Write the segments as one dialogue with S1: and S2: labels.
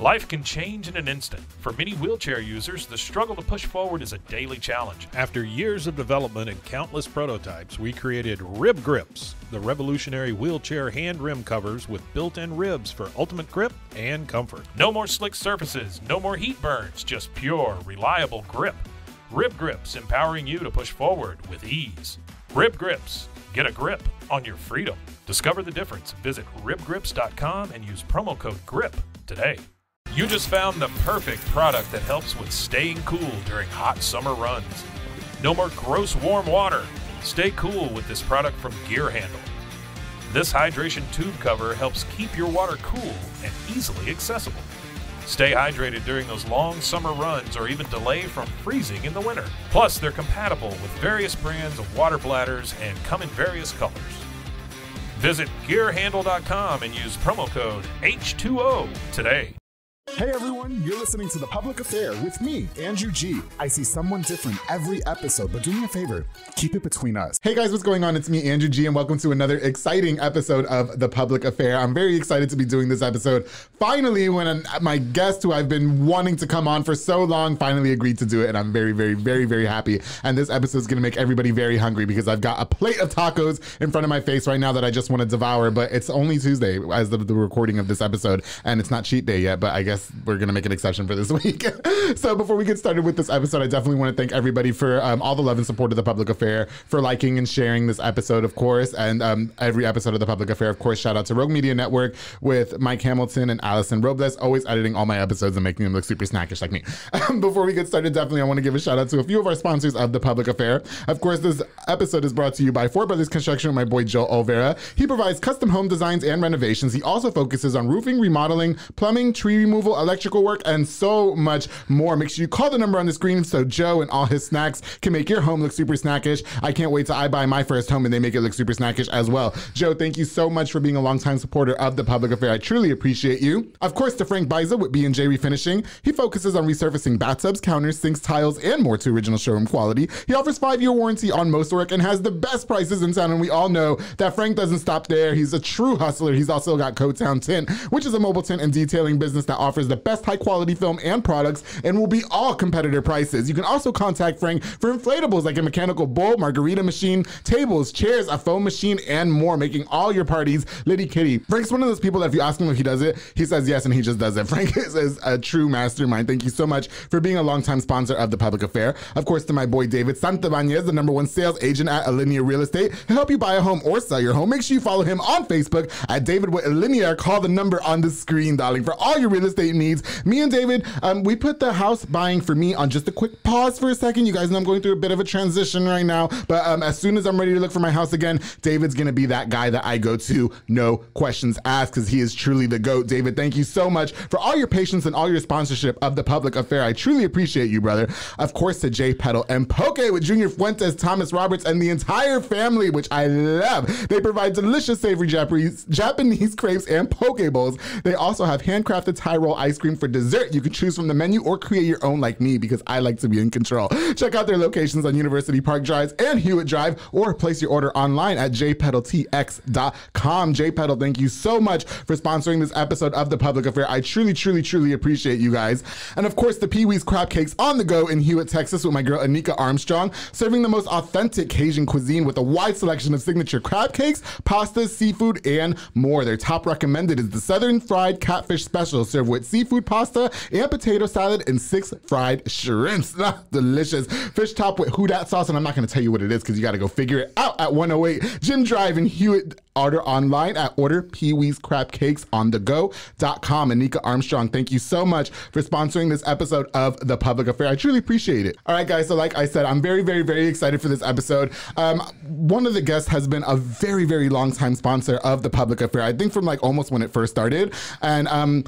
S1: Life can change in an instant. For many wheelchair users, the struggle to push forward is a daily challenge.
S2: After years of development and countless prototypes, we created Rib Grips, the revolutionary wheelchair hand rim covers with built-in ribs for ultimate grip and comfort.
S1: No more slick surfaces, no more heat burns, just pure, reliable grip. Rib Grips, empowering you to push forward with ease. Rib Grips, get a grip on your freedom. Discover the difference. Visit ribgrips.com and use promo code GRIP today. You just found the perfect product that helps with staying cool during hot summer runs. No more gross warm water. Stay cool with this product from Gear Handle. This hydration tube cover helps keep your water cool and easily accessible. Stay hydrated during those long summer runs or even delay from freezing in the winter. Plus, they're compatible with various brands of water bladders and come in various colors. Visit gearhandle.com and use promo code H2O today.
S3: Hey everyone, you're listening to The Public Affair with me, Andrew G. I see someone different every episode, but do me a favor, keep it between us. Hey guys, what's going on? It's me, Andrew G, and welcome to another exciting episode of The Public Affair. I'm very excited to be doing this episode. Finally, when my guest, who I've been wanting to come on for so long, finally agreed to do it, and I'm very, very, very, very happy. And this episode is going to make everybody very hungry because I've got a plate of tacos in front of my face right now that I just want to devour, but it's only Tuesday as the recording of this episode, and it's not cheat day yet, but I guess we're gonna make an exception for this week. So before we get started with this episode, I definitely want to thank everybody for all the love and support of The Public Affair, for liking and sharing this episode, of course, and every episode of The Public Affair. Of course, shout out to Rogue Media Network with Mike Hamilton and Allison Robles, always editing all my episodes and making them look super snackish like me. Before we get started, definitely I want to give a shout out to a few of our sponsors of The Public Affair. Of course, this episode is brought to you by Four Brothers Construction with my boy Joe Olvera. He provides custom home designs and renovations. He also focuses on roofing, remodeling, plumbing, tree removal, electrical work, and so much more. Make sure you call the number on the screen so Joe and all his snacks can make your home look super snackish. I can't wait till I buy my first home and they make it look super snackish as well. Joe, thank you so much for being a longtime supporter of The Public Affair. I truly appreciate you. Of course, to Frank Biza with B&J Refinishing. He focuses on resurfacing bathtubs, counters, sinks, tiles, and more to original showroom quality. He offers 5-year warranty on most work and has the best prices in town, and we all know that Frank doesn't stop there. He's a true hustler. He's also got Co-Town Tint, which is a mobile tint and detailing business that offers the best high quality film and products and will be all competitor prices. You can also contact Frank for inflatables like a mechanical bull, margarita machine, tables, chairs, a foam machine, and more, making all your parties litty kitty. Frank's one of those people that if you ask him if he does it, he says yes and he just does it. Frank is a true mastermind. Thank you so much for being a longtime sponsor of The Public Affair. Of course, to my boy David Santabanez, the #1 sales agent at Alinea Real Estate. He'll help you buy a home or sell your home. Make sure you follow him on Facebook at David with Alinea. Call the number on the screen, darling, for all your real estate needs. Me and David, we put the house buying for me on just a quick pause for a second. You guys know I'm going through a bit of a transition right now, but as soon as I'm ready to look for my house again, David's gonna be that guy that I go to, no questions asked, because he is truly the GOAT. David, thank you so much for all your patience and all your sponsorship of The Public Affair. I truly appreciate you, brother. Of course, to J Pedal and Poke with Junior Fuentes, Thomas Roberts, and the entire family, which I love. They provide delicious, savory Japanese crepes and poke bowls. They also have handcrafted Thai roll ice cream for dessert. You can choose from the menu or create your own like me, because I like to be in control. Check out their locations on University Park Drive and Hewitt Drive, or place your order online at jpedaltx.com. JPedal, thank you so much for sponsoring this episode of The Public Affair. I truly, truly, truly appreciate you guys. And of course, the Pee-wee's Crab Cakes on the go in Hewitt, Texas with my girl Anika Armstrong, serving the most authentic Cajun cuisine with a wide selection of signature crab cakes, pastas, seafood, and more. Their top recommended is the Southern Fried Catfish Special, served with seafood pasta and potato salad and 6 fried shrimps. Delicious. Fish topped with Houdat sauce, and I'm not going to tell you what it is because you got to go figure it out at 108 Jim Drive in Hewitt. Order online at orderpeeweescrabcakesonthego.com. Anika Armstrong, thank you so much for sponsoring this episode of The Public Affair. I truly appreciate it. All right, guys, so like I said, I'm very, very, very excited for this episode. One of the guests has been a very, very long time sponsor of The Public Affair. I think from like almost when it first started. And I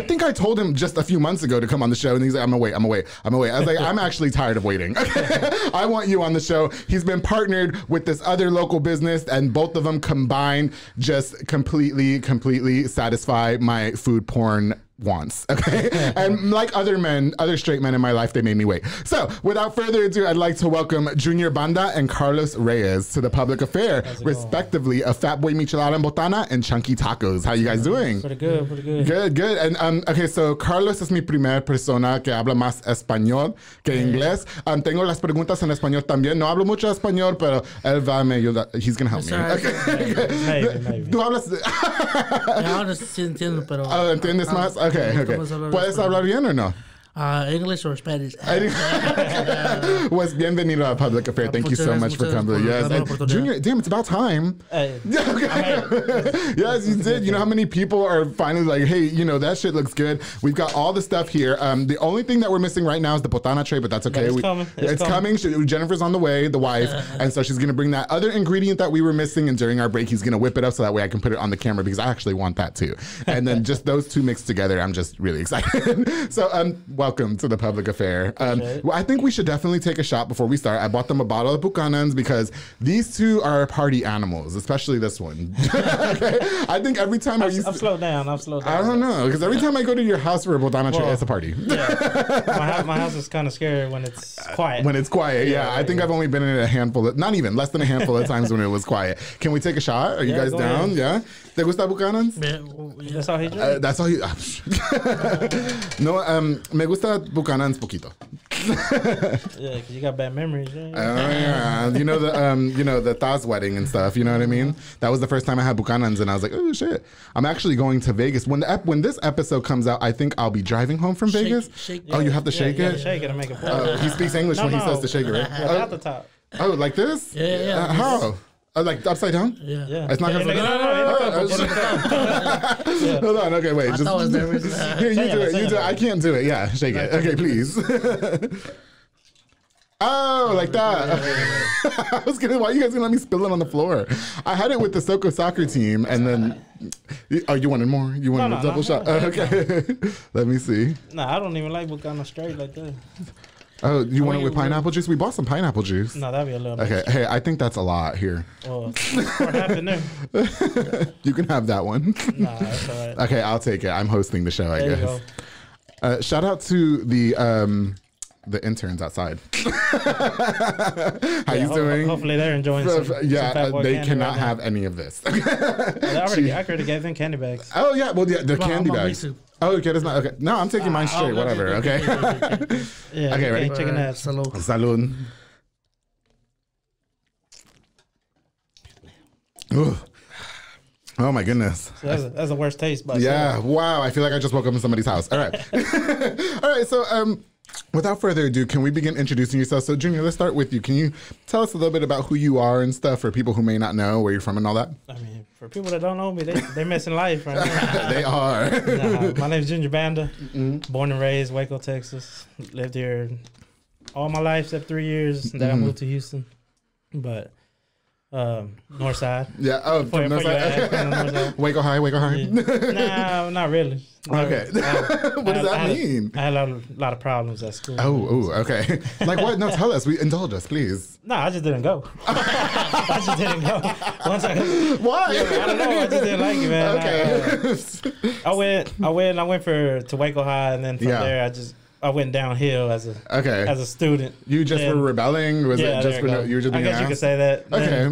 S3: think I told him just a few months ago to come on the show, and he's like, I'm gonna wait. I was like, I'm actually tired of waiting. I want you on the show. He's been partnered with this other local business, and both of them combined just completely satisfy my food porn wants, okay? And like other straight men in my life, they made me wait. So without further ado, I'd like to welcome Junior Banda and Carlos Reyes to the Public Affair, respectively, of Fat Boy Michelada and Botana and Chunky Tacos. How you guys doing?
S4: Pretty good, pretty good.
S3: Good. And okay, so Carlos es mi primer persona que habla más español que inglés. Tengo las preguntas en español también. No hablo mucho español, pero él va a me ayudar. He's gonna help me. Okay.
S4: Maybe.
S3: ¿Tú hablas?
S5: Ahora sí entiendo, pero...
S3: ¿Entiendes más? Okay. ¿Puedes hablar bien o no?
S5: English or Spanish.
S3: Was bienvenido a Public Affair. Thank you so much for coming. Yes. And Junior, damn, it's about time. Yes, you did. You know how many people are finally like, hey, you know, that shit looks good. We've got all the stuff here. The only thing that we're missing right now is the botana tray, but that's okay.
S4: It's coming.
S3: Jennifer's on the way, the wife, and so she's going to bring that other ingredient that we were missing, and during our break, he's going to whip it up so that way I can put it on the camera because I actually want that too. And then just those two mixed together, I'm just really excited. So, welcome to the Public Affair. Well, I think we should definitely take a shot before we start. I bought them a bottle of Buchanan's because these two are party animals, especially this one. Okay? I think every time
S4: I've slowed down.
S3: I don't know, because every time I go to your house for a Botana tray, it's a party.
S4: Yeah. My house is kind of scary when it's quiet.
S3: When it's quiet, yeah. I think I've only been in it a handful, not even, less than a handful of times when it was quiet. Can we take a shot? Are you guys down?
S4: Ahead.
S3: Yeah? ¿Te gusta Buchanan's?
S4: That's all he drinks?
S3: That's all he... No, me gusta Buchanan's poquito.
S4: Yeah, because you got bad memories.
S3: Yeah. You know the Thaz wedding and stuff. You know what I mean? That was the first time I had Buchanan's, and I was like, oh shit! I'm actually going to Vegas when this episode comes out. I think I'll be driving home from Vegas.
S5: Shake
S3: Oh, you have to shake it.
S4: Shake it and make it pour.
S3: He speaks English when he says to shake it, right?
S4: Without the top.
S3: Oh, like this?
S5: Yeah.
S3: How? Like upside down?
S5: Yeah.
S3: It's not gonna.
S4: No.
S3: Hold on. Okay, wait.
S5: I thought it was nervous.
S3: Here, you do it. You do it. I can't do it. Yeah, shake it. Okay, please. Oh, like that. I was gonna. Why are you guys gonna let me spill it on the floor? I had it with the Soko soccer team, and then. Oh, you wanted more? You wanted a double shot? Okay. Let me see.
S4: Nah, I don't even like Buchanan's straight like that.
S3: Oh, you want it with pineapple juice? We bought some pineapple juice.
S4: No, that'd be a little bit.
S3: Okay. Hey, I think that's a lot here.
S4: What happened there?
S3: You can have that one.
S4: Nah, that's all right.
S3: Okay, I'll take it. I'm hosting the show, I
S4: There
S3: guess.
S4: you go.
S3: Shout out to the interns outside. How you doing?
S4: Hopefully they're enjoying some Fat Boy
S3: they
S4: candy
S3: cannot
S4: right now.
S3: have any of this.
S4: I already gave them candy bags.
S3: Oh yeah, well the candy
S5: I'm
S3: bags.
S5: Risu.
S3: Oh, okay, that's not okay. No, I'm taking mine straight. Whatever. Okay.
S4: Yeah.
S3: Okay, ready?
S4: Chicken ass.
S5: Salud.
S3: Salud. Ooh. Oh my goodness.
S4: So that's the worst taste. But
S3: Yeah. Wow. I feel like I just woke up in somebody's house. All right. All right. So, without further ado, can we begin introducing yourself? So, Junior, let's start with you. Can you tell us a little bit about who you are and stuff for people who may not know where you're from and all that?
S4: I mean, for people that don't know me, they're missing life right now.
S3: They are.
S4: My name is Junior Banda. Born and raised Waco, Texas. Lived here all my life except 3 years. Then I moved to Houston, but North Side.
S3: Yeah. Oh, from North Side. Waco High.
S4: Nah, not really.
S3: Okay. What does that mean?
S4: I had a lot of problems at school.
S3: Oh, okay. Like what? No, tell us. Indulge us, please.
S4: No, I just didn't go. I just didn't go.
S3: Why?
S4: I don't know. I just didn't like it, man.
S3: Okay.
S4: I went to Waco High, and then from there I went downhill as a student.
S3: You just were rebelling? Was it just you were just being
S4: I guess you could say that.
S3: Okay.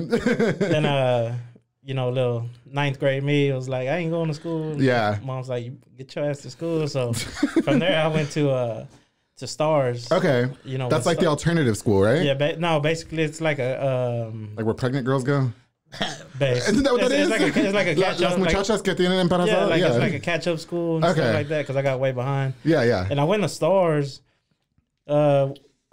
S4: Then little 9th grade me was like, I ain't going to school.
S3: Yeah.
S4: Mom's like, you get your ass to school. So from there I went to Stars.
S3: Okay. That's like the alternative school, right?
S4: Yeah. Basically it's like a
S3: like where pregnant girls go.
S4: Isn't
S3: that what that is?
S4: It's like a catch up.
S3: Las muchachas que tienen embarazada.
S4: It's like a catch up school and stuff like that because I got way behind.
S3: Yeah.
S4: And I went to Stars.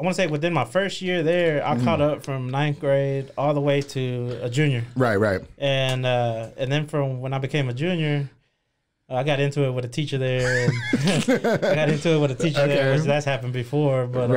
S4: I want to say within my first year there, I caught up from 9th grade all the way to a junior.
S3: Right.
S4: And then from when I became a junior, I got into it with a teacher there. Which that's happened before. But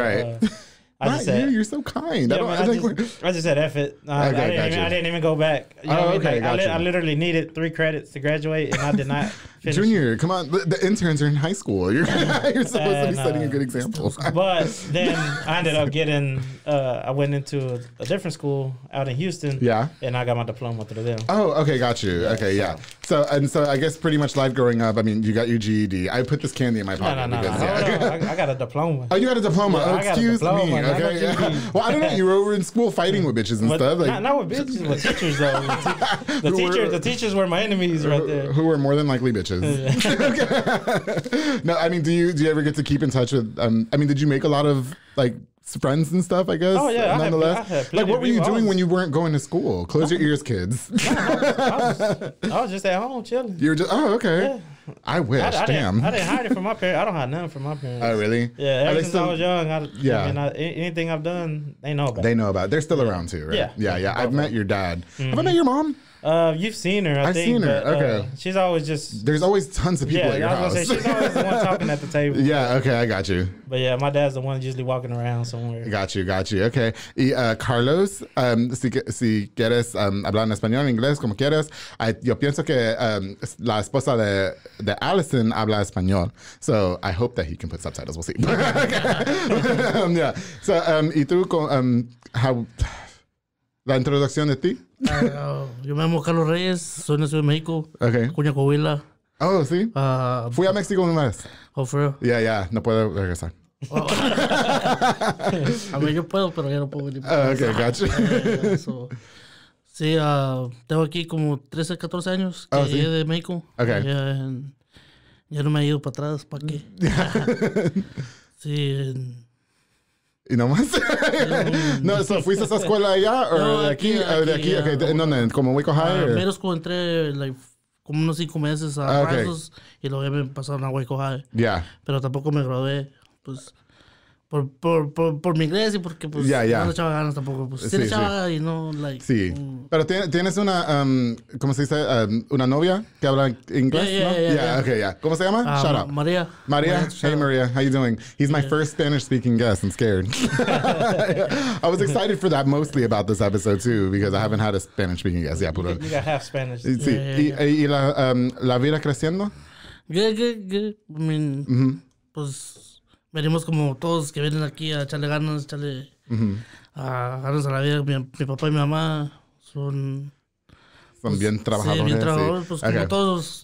S4: just said,
S3: you're so kind.
S4: Yeah, I just said F it. I didn't even go back. You know what I mean? I literally needed 3 credits to graduate, and I did not finish.
S3: Junior, come on. The interns are in high school. You're supposed to be setting a good example.
S4: But then I ended up getting, I went into a different school out in Houston.
S3: Yeah.
S4: And I got my diploma through them.
S3: Oh, okay, got you. Okay, yeah. So I guess pretty much life growing up, I mean, you got your GED. I put this candy in my pocket.
S4: No. I got a diploma.
S3: Oh, you got a diploma.
S4: Yeah,
S3: Excuse me. Okay. Yeah. Well, I don't know. You were over in school fighting with bitches and stuff. Like,
S4: not with bitches, with teachers though. The teachers were my enemies right there.
S3: Who were more than likely bitches. No, I mean, do you ever get to keep in touch with? I mean, did you make a lot of like friends and stuff? I guess.
S4: Oh yeah.
S3: Nonetheless, like, what were you doing when you weren't going to school? Close your ears, kids.
S4: I was just at home chilling.
S3: You were just okay. Yeah. I wish. Damn.
S4: I didn't hide it from my parents. I don't hide nothing from my parents.
S3: Oh really?
S4: Yeah. Ever since I was young, anything I've done, they know about it.
S3: They know about it. They're still around too, right? Yeah. I've met your dad. Have I met your mom?
S4: You've seen her.
S3: I've seen her. Okay.
S4: She's always just.
S3: There's always tons of people at your house.
S4: I was gonna say she's always the one talking at the table.
S3: Yeah. Okay. I got you.
S4: But yeah, my dad's the one usually walking around somewhere.
S3: Got you. Okay. Y Carlos, si quieres hablar en español, en inglés, como quieras. Yo pienso que la esposa de Allison habla español, so I hope that he can put subtitles. We'll see. Yeah. So y tú how. La introducción de ti.
S5: Yo me llamo Carlos Reyes, soy nacido en México,
S3: Okay.
S5: Cuña, Coahuila.
S3: Oh, sí. Fui a México una vez.
S5: Oh, for real?
S3: Yeah, no puedo regresar.
S5: A ver, yo puedo, pero ya no puedo venir.
S3: Okay, gotcha.
S5: Sí, tengo aquí como 13, 14 años que llegué de México.
S3: Okay.
S5: Ya no me he ido para atrás, ¿para qué? Sí.
S3: ¿Y no más? No, ¿fuiste a esa escuela allá o
S5: no,
S3: de aquí? De aquí, okay. ¿En dónde? ¿Como Waco High?
S5: Middle school entré como unos 5 meses a Brazos y luego ya me pasaron a Waco High.
S3: Yeah.
S5: Pero tampoco me gradué, pues, por mi inglés y porque, pues, no le echaba ganas tampoco. Pues, sí le echaba y no, like...
S3: Sí. Pero tienes una, ¿cómo se dice? Una novia que habla inglés, ¿no? Yeah, okay, yeah. ¿Cómo se llama? Shout out.
S5: Maria.
S3: Hey, Maria. How you doing? He's my first Spanish-speaking guest. I'm scared. I was excited for that mostly about this episode, too, because I haven't had a Spanish-speaking guest. Yeah,
S4: you got half Spanish.
S3: Sí. ¿Y la vida creciendo?
S5: Good. I mean, pues... Venimos como todos que vienen aquí a echarle ganas, ganas a la vida. Mi papá y mi mamá son
S3: bien trabajadores.
S5: Sí, bien trabajadores, pues como todos.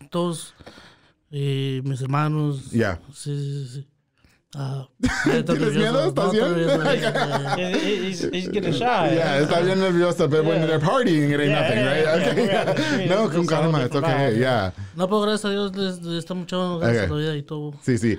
S5: Y mis hermanos.
S3: Yeah.
S5: Sí.
S3: ¿Tienes miedo? ¿Estás bien?
S4: He's getting shy.
S3: Yeah, está bien nervioso, but when they're partying, it ain't nothing, right? Okay. No, con calma, it's okay, yeah.
S5: No, pero gracias a Dios les está mucho gracias a la vida y todo.
S3: Sí.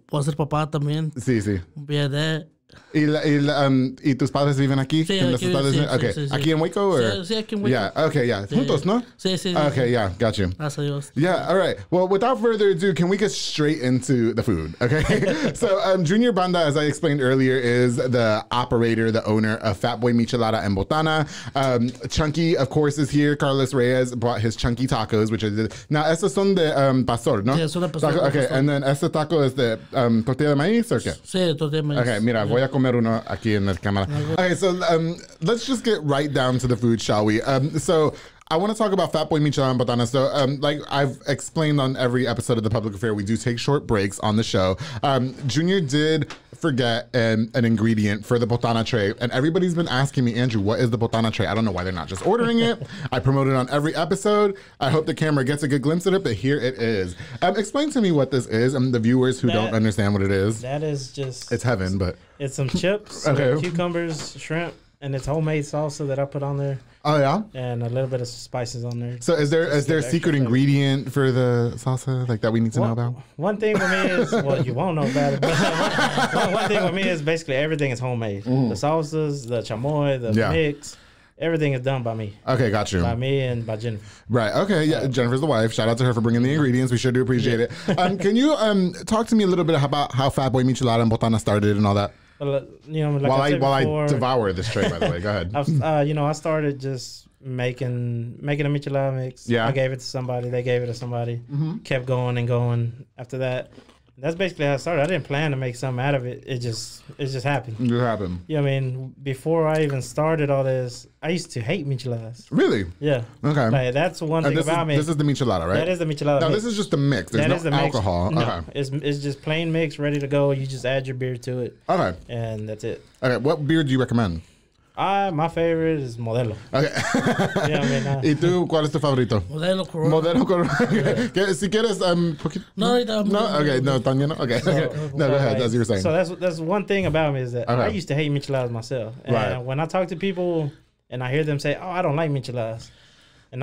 S5: Puedo ser papá también.
S3: Sí.
S5: Bien,
S3: ¿Y tus padres viven aquí?
S5: Sí,
S3: en los Estados Unidos? Okay.
S5: Sí.
S3: ¿Aquí en Waco? Or?
S5: Sí, aquí en Waco.
S3: Yeah, okay, yeah. Juntos, ¿no?
S5: Sí.
S3: Okay, yeah, got you.
S5: Gracias a Dios.
S3: Yeah, all right. Well, without further ado, can we get straight into the food? Okay. So, Junior Banda, as I explained earlier, is the operator, the owner of Fat Boy Michelada and Botana. Chunky, of course, is here. Carlos Reyes brought his chunky tacos, which is now estos son de pastor, ¿no?
S5: Sí, son de pastor.
S3: Okay, and then este taco is de tortilla de maíz, or qué?
S5: Sí, tortilla de maíz.
S3: Okay, mira, voy a comer uno aquí en la cámara. Okay, so let's just get right down to the food, shall we? So I want to talk about Fat Boy Michelada and Botana. So, like I've explained on every episode of The Public Affair, we do take short breaks on the show. Junior did forget an ingredient for the Botana tray, and everybody's been asking me, Andrew, what is the Botana tray? I don't know why they're not just ordering it. I promote it on every episode. I hope the camera gets a good glimpse at it, but here it is. Explain to me what this is, and the viewers who don't understand what it is.
S4: That is just...
S3: It's heaven, but...
S4: It's some chips, cucumbers, shrimp, and it's homemade salsa that I put on there.
S3: Oh yeah,
S4: and a little bit of spices on there.
S3: So is there a secret ingredient for the salsa like that we need to know about?
S4: One thing with me is you won't know about it. But one thing with me is basically everything is homemade. The salsas, the chamoy, the mix. Everything is done by me.
S3: Okay, got you.
S4: By me and by Jennifer.
S3: Right. Okay. Yeah. Jennifer's the wife. Shout out to her for bringing the ingredients. We sure do appreciate it. Can you talk to me a little bit about how Fat Boy Michelada and Botana started and all that?
S4: Like
S3: while I devour this tray, by the way, go ahead.
S4: I started just making a michelada mix.
S3: Yeah.
S4: I gave it to somebody. They gave it to somebody. Kept going and going. After that, That's basically how it started. I didn't plan to make something out of it. It just happened.
S3: It happened.
S4: Yeah, I mean, before I even started all this, I used to hate micheladas.
S3: Really?
S4: Yeah.
S3: Okay.
S4: Like, that's one thing about me.
S3: This is the michelada, right?
S4: That is the michelada.
S3: No,
S4: mix.
S3: this is just the mix. There's
S4: That is
S3: no
S4: the mix.
S3: alcohol.
S4: No,
S3: Okay.
S4: it's just plain mix, ready to go. You just add your beer to it,
S3: Okay.
S4: and that's it.
S3: Okay. What beer do you recommend?
S4: My favorite is Modelo.
S3: Okay.
S4: Yeah, I mean,
S3: ¿Y tú, cuál es tu favorito?
S5: Modelo Corona.
S3: Modelo Corona. Okay. Si quieres, poquito.
S5: No, ahorita.
S3: No, okay, no, tan lleno. Okay. No, go ahead. As you were saying.
S4: So that's one thing about me is that
S3: Okay.
S4: I used to hate micheladas myself. And
S3: Right.
S4: when I talk to people and I hear them say, "Oh, I don't like micheladas," and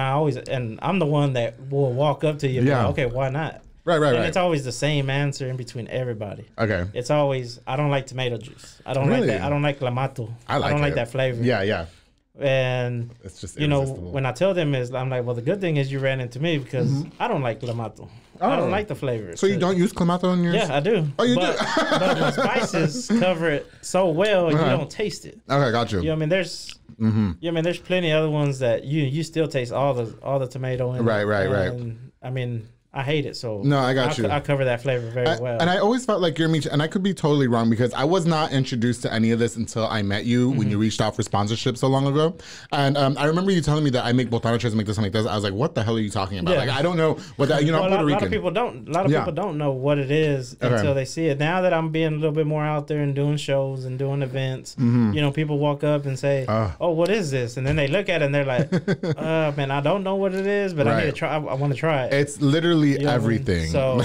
S4: I'm the one that will walk up to you and be
S3: Yeah.
S4: like, "Okay, why not?"
S3: Right.
S4: And it's always the same answer in between everybody.
S3: Okay.
S4: It's always, I don't like tomato juice. I don't
S3: Really?
S4: like that. I don't like clamato.
S3: I
S4: don't like
S3: it.
S4: that flavor.
S3: Yeah.
S4: And
S3: It's just
S4: you know,
S3: irresistible.
S4: when I tell them is, I'm like, well, the good thing is you ran into me because I don't like clamato. I
S3: Oh.
S4: don't like the flavor.
S3: So you don't use clamato in yours?
S4: Yeah, I do.
S3: Oh, you
S4: but,
S3: do?
S4: but the spices cover it so well, you don't taste it.
S3: Okay, got you.
S4: You know what I mean? There's plenty of other ones that you still taste all the tomato in it.
S3: Right.
S4: And, I mean, I hate it, so
S3: No, I got you.
S4: I cover that flavor very well.
S3: And I always felt like and I could be totally wrong because I was not introduced to any of this until I met you when you reached out for sponsorship so long ago. And I remember you telling me that I make botana trays and make this and like this. I was like, what the hell are you talking about?
S4: Yeah.
S3: Like, I don't know what that,
S4: Well,
S3: I'm Puerto
S4: a lot
S3: Rican.
S4: of people don't. A lot of
S3: Yeah.
S4: people don't know what it is
S3: Okay.
S4: until they see it. Now that I'm being a little bit more out there and doing shows and doing events, you know, people walk up and say, "Oh, what is this?" And then they look at it and they're like, "Man, I don't know what it is, but I need to try. I want to try it."
S3: It's literally
S4: You know what I mean?
S3: everything.
S4: So,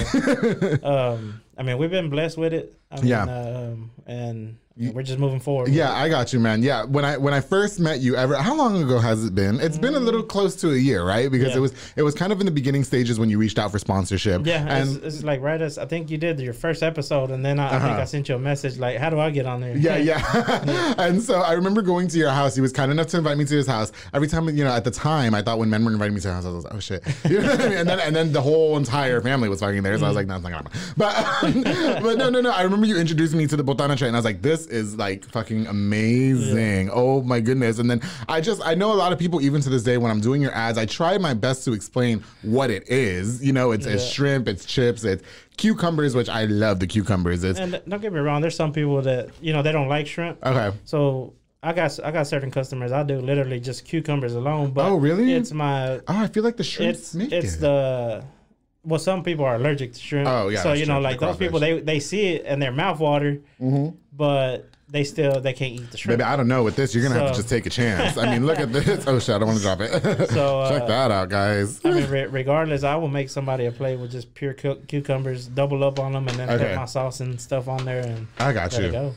S4: I mean, we've been blessed with it. I mean, and we're just moving forward.
S3: Yeah, I got you, man. Yeah, when I first met you, how long ago has it been? It's been a little close to a year, right? Because it was kind of in the beginning stages when you reached out for sponsorship.
S4: Yeah,
S3: and
S4: it's like right as I think you did your first episode, and then I think I sent you a message like, "How do I get on there?"
S3: Yeah. And so I remember going to your house. He was kind enough to invite me to his house. Every time, at the time, I thought when men were inviting me to their house, I was like, oh shit. You know what I mean? And then the whole entire family was fucking there. So I was like, no, it's not gonna happen. But no. I remember you introduced me to the botana tray, and I was like, this is like fucking amazing. Yeah. Oh my goodness. And then I know a lot of people, even to this day, when I'm doing your ads, I try my best to explain what it is. It's shrimp, it's chips, it's cucumbers, which I love the cucumbers.
S4: And don't get me wrong, there's some people that, they don't like shrimp.
S3: Okay.
S4: So I got certain customers I do literally just cucumbers alone. But
S3: oh, really?
S4: It's my...
S3: I feel like the shrimp
S4: Well, some people are allergic to shrimp.
S3: Oh, yeah.
S4: So, like those people, they see it and their mouth water, but they can't eat the shrimp.
S3: Baby, I don't know with this. You're going to have to just take a chance. I mean, look at this. Oh, shit, I don't want to drop it.
S4: So
S3: check that out, guys.
S4: I mean, regardless, I will make somebody a plate with just pure cucumbers, double up on them, and then put my sauce and stuff on there. And
S3: I got you.
S4: Let it go.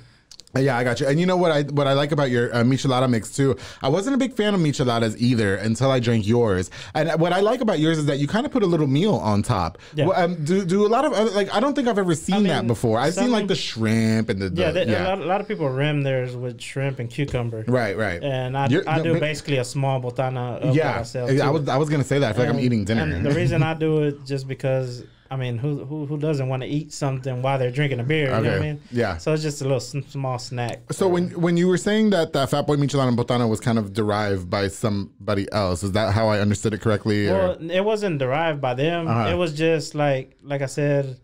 S3: Yeah, I got you. And you know what I like about your michelada mix too? I wasn't a big fan of micheladas either until I drank yours. And what I like about yours is that you kind of put a little meal on top. Yeah. Well, do a lot of other, I don't think I've ever seen that before. I've seen like the shrimp and
S4: a lot of people rim theirs with shrimp and cucumber.
S3: Right.
S4: And I do basically a small botana of what I sell.
S3: I was gonna say that. I feel like I'm eating dinner.
S4: And the reason I do it just because. I mean, who doesn't want to eat something while they're drinking a beer? You know what I mean?
S3: Yeah.
S4: So it's just a little small snack.
S3: So when you were saying that Fat Boy Michelada and Botana was kind of derived by somebody else, is that how I understood it correctly?
S4: Well, it wasn't derived by them. It was just like I said.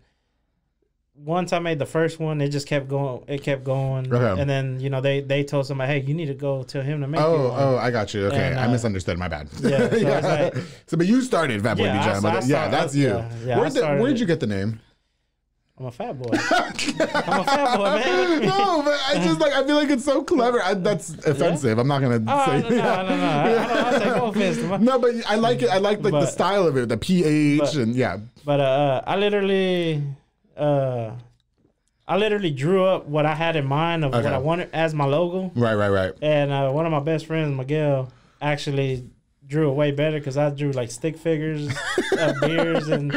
S4: Once I made the first one, it just kept going. It kept going, and then they told somebody, "Hey, you need to go tell him to make."
S3: Oh, I got you. Okay, I misunderstood. My bad.
S4: Yeah, so
S3: so but you started Fat Boy Michelada. Yeah, that's you. Where did you get the name?
S4: I'm a fat boy. I'm a fat boy, man.
S3: No, but I feel like it's so clever. That's offensive. I'm not gonna say.
S4: No. I'll take no offense.
S3: No, but I like it. I like the style of it, the PH, and yeah.
S4: But I literally drew up what I had in mind of what I wanted as my logo.
S3: Right.
S4: And one of my best friends, Miguel, actually drew it way better because I drew like stick figures of beers and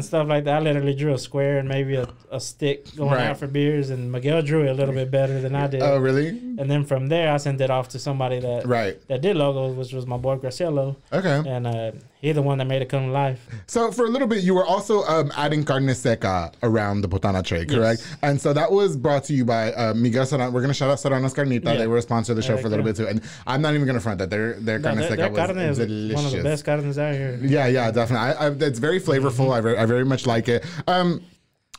S4: stuff like that. I literally drew a square and maybe a stick going out for beers, and Miguel drew it a little bit better than I did.
S3: Oh, really?
S4: And then from there, I sent it off to somebody that did logos, which was my boy Gracielo.
S3: Okay.
S4: And he's the one that made it come to life.
S3: So for a little bit, you were also adding carne seca around the botana tray, correct? Yes. And so that was brought to you by Miguel Serrano. We're going to shout out Serrano's Carnita. Yeah. They were a sponsor of the show for a little bit too. And I'm not even going to front that. Their carne seca was delicious.
S4: One of the best carnes out here.
S3: Yeah, definitely. It's very flavorful. I very much like it.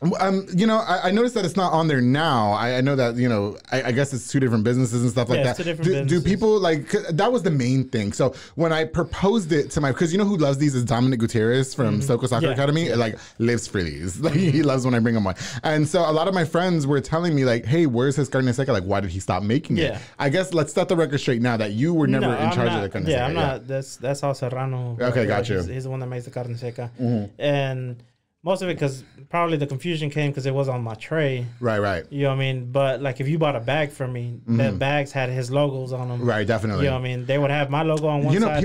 S3: You know, I noticed that it's not on there now. I know that, you know, I guess it's 2 different businesses and stuff like that. Do people like, that was the main thing. So when I proposed it to because you know who loves these is Dominic Gutierrez from Soko Soccer Academy. Like lives for these. Like he loves when I bring him one. And so a lot of my friends were telling me like, hey, where's his carne seca? Like, why did he stop making it? I guess let's set the record straight now that you were never in charge of the carne seca.
S4: Yeah, I'm not. That's all Serrano.
S3: Okay, got you.
S4: He's the one that makes the carne seca. And most of it, because probably the confusion came because it was on my tray.
S3: Right.
S4: You know what I mean? But like if you bought a bag from me, the bags had his logos on them.
S3: Right, definitely.
S4: You know what I mean? They would have my logo on one side.
S3: You know,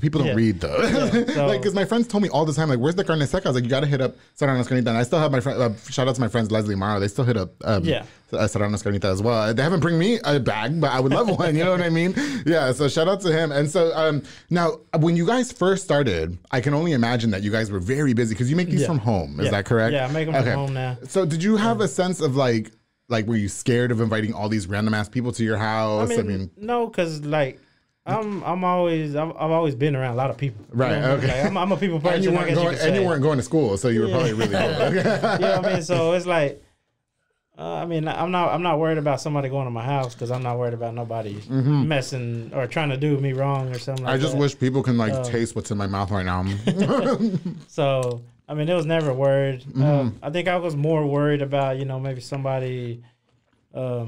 S3: people don't read though. So, like, because my friends told me all the time, like, where's the carne seca? I was like, you got to hit up Serrano's Carnita. And I still have my friend, shout out to my friends Leslie Mara. They still hit up Serrano's Carnita as well. They haven't bring me a bag, but I would love one. You know what I mean? Yeah. So shout out to him. And so now, when you guys first started, I can only imagine that you guys were very busy because you make these from home. Is that correct?
S4: Yeah, I make them from home now.
S3: So did you have a sense of like were you scared of inviting all these random ass people to your house?
S4: I mean no, because like I've always been around a lot of people.
S3: Right.
S4: You know
S3: okay.
S4: Like, I'm a people person.
S3: And you weren't going to school, so you were probably really good.
S4: You know what I mean? So it's like, I mean, I'm not worried about somebody going to my house because I'm not worried about nobody messing or trying to do me wrong or something. I
S3: just wish people can like taste what's in my mouth right now.
S4: So. I mean, it was never worried. I think I was more worried about, you know, maybe somebody, I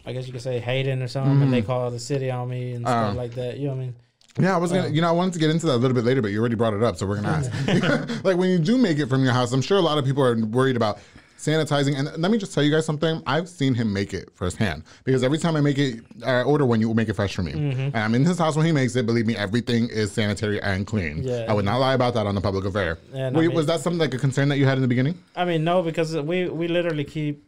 S4: guess you could say hating or something, and they call the city on me and stuff like that. You know what I mean?
S3: Yeah, I was gonna. I wanted to get into that a little bit later, but you already brought it up, so we're gonna ask. Like when you do make it from your house, I'm sure a lot of people are worried about sanitizing. And let me just tell you guys something. I've seen him make it firsthand because every time I make it, I order one, you will make it fresh for me. And I'm in his house when he makes it. Believe me, everything is sanitary and clean. Yeah. I would not lie about that on the public affair. Was that something like a concern that you had in the beginning? I
S4: mean, no, because we literally keep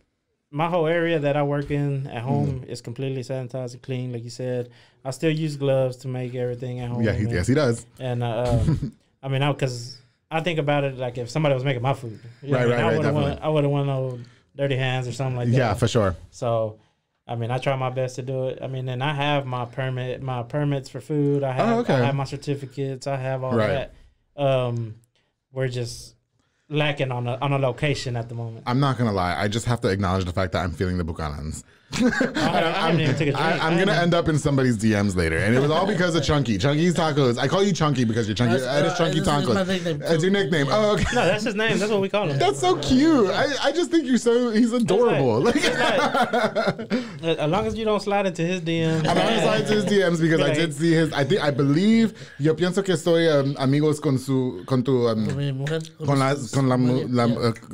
S4: my whole area that I work in at home is completely sanitized and clean. Like you said, I still use gloves to make everything at home.
S3: Yeah, yes, he does.
S4: And I mean, because I think about it like if somebody was making my food.
S3: Right, I
S4: would have won no dirty hands or something like that.
S3: Yeah, for sure.
S4: So, I mean, I try my best to do it. I mean, and I have my permits for food. I have my certificates. I have all that. We're just lacking on a location at the moment.
S3: I'm not gonna lie. I just have to acknowledge the fact that I'm feeling the Buchanans.
S4: I'm
S3: gonna end up in somebody's DMs later, and it was all because of Chunky. Chunky's Tacos. I call you Chunky because you're Chunky. That is Chunky Tacos. That's your nickname. Oh, okay.
S4: No, that's his name. That's what we call him.
S3: That's so cute. I just think he's adorable.
S4: As long as you don't slide into his DMs.
S3: I'm not slide into his DMs because I did see his. I believe. Yo pienso que estoy amigos con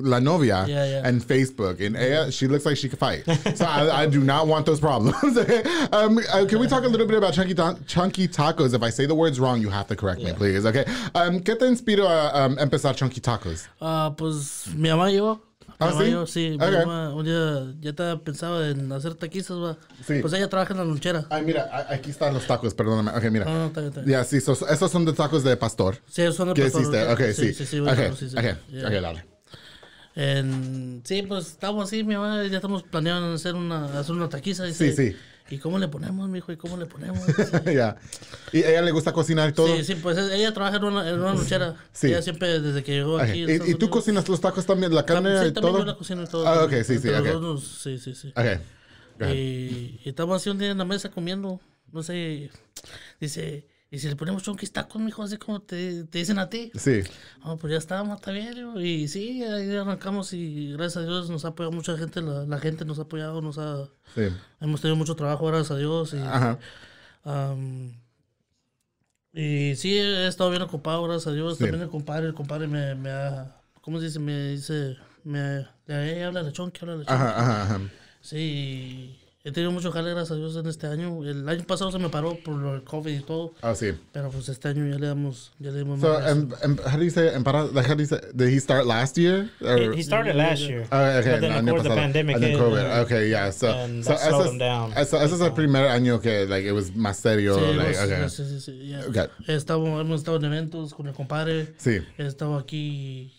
S3: la novia and Facebook, and ella, she looks like she could fight. So I do not want those problems. Can we talk a little bit about Chunky Tacos? If I say the words wrong, you have to correct me, please. Okay. ¿Qué te inspiró a empezar Chunky Tacos?
S5: Pues mi mamá y yo.
S3: Sí.
S5: Mi mamá un día ya pensaba en hacer taquizas, ¿va? Sí. Pues ella trabaja en la lonchera.
S3: Ay, mira, aquí están los tacos, perdóname. Ok, mira.
S5: No, está bien.
S3: Ya, sí, esos son de tacos de pastor.
S5: Sí, esos son de pastor.
S3: ¿Qué hiciste? Ok, sí. Ok, dale.
S5: Sí, pues estamos así, mi mamá, ya estamos planeando hacer una taquiza. Dice,
S3: sí.
S5: ¿Y cómo le ponemos, mijo? ¿Y cómo le ponemos?
S3: Ya. ¿Y ella le gusta cocinar y todo?
S5: Sí, pues ella trabaja en una lonchera. Sí. Ella siempre, desde que llegó aquí.
S3: ¿Y tú cocinas los tacos también, la carne y todo?
S5: También yo la cocino y todo.
S3: Ah, ok, sí.
S5: Sí.
S3: Ok.
S5: Y estamos así un día en la mesa comiendo, no sé, dice... Y si le ponemos chonquis tacos, mijo, así como te dicen a ti.
S3: Sí.
S5: Pues ya está bien. Y sí, ahí arrancamos y gracias a Dios nos ha apoyado mucha gente. La gente nos ha apoyado, hemos tenido mucho trabajo, gracias a Dios. Y sí, he estado bien ocupado, gracias a Dios. Sí. También el compadre me ha, ¿cómo se dice? Habla de chonqui,
S3: Ajá.
S5: Sí. He tenido mucho jale, gracias a Dios, en este año. El año pasado se me paró por el COVID y todo.
S3: Ah, sí.
S5: Pero pues este año ya le dimos
S3: So, how do you say, did he start last year? Or?
S4: He started last year.
S3: Okay.
S4: But then, of course, the pandemic hit.
S3: COVID. Okay, yeah. So
S4: that slowed him down.
S3: Ese es el primer año que, like, it was más serio.
S5: Sí,
S3: like,
S5: sí. Yeah.
S3: Okay.
S5: Hemos estado en eventos con el compadre.
S3: Sí.
S5: He estado aquí,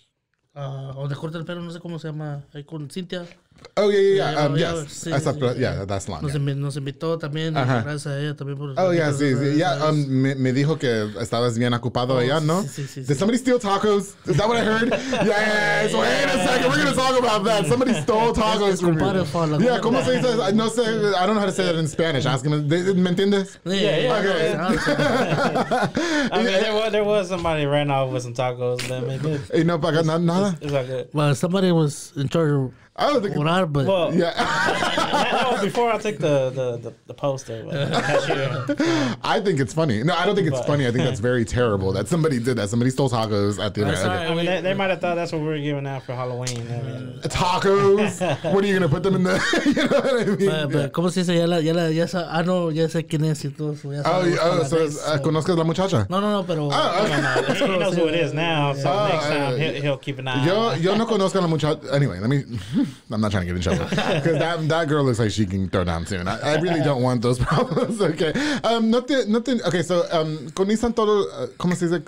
S5: donde corta el pelo, no sé cómo se llama, ahí con Cintia.
S3: Oh, yeah. Yes.
S5: Sí,
S3: yeah, that's long.
S5: Nos invitó también. Gracias a ella también por...
S3: Oh, yeah, sí. Yeah, me dijo que estabas bien ocupado allá, ¿no?
S5: Sí.
S3: Did somebody steal tacos? Is that what I heard? Yes. Wait a second. We're going to talk about that. Somebody stole tacos from you. Yeah, ¿cómo se dice? No sé. I don't know how to say that in Spanish. Ask him. ¿Me entiendes?
S4: Yeah.
S3: Okay.
S4: I mean, there was somebody ran off with some tacos. But I mean,
S3: Y no paga nada?
S4: it's all good.
S5: Well, somebody was in charge of orar, but...
S4: Well,
S3: Yeah.
S4: that was before I took the poster.
S3: I think it's funny. No, I don't think it's funny. I think that's very terrible that somebody did that. Somebody stole tacos at the event.
S5: sorry.
S4: I mean, they might have thought that's what we were giving out for Halloween. I mean,
S3: Tacos? What are you going to put them in the... You know what I mean?
S5: But ¿cómo se dice? Ya sé quién es y todo eso.
S3: ¿Conozcas la muchacha?
S5: No, pero...
S4: he knows who it is now, so next time he'll keep an eye on.
S3: Yo no conozco a la muchacha. Anyway, I'm not trying to get in trouble because that girl looks like she can throw down soon. I really don't want those problems. Okay. Nothing. Okay. So, con todo. ¿Cómo se dice?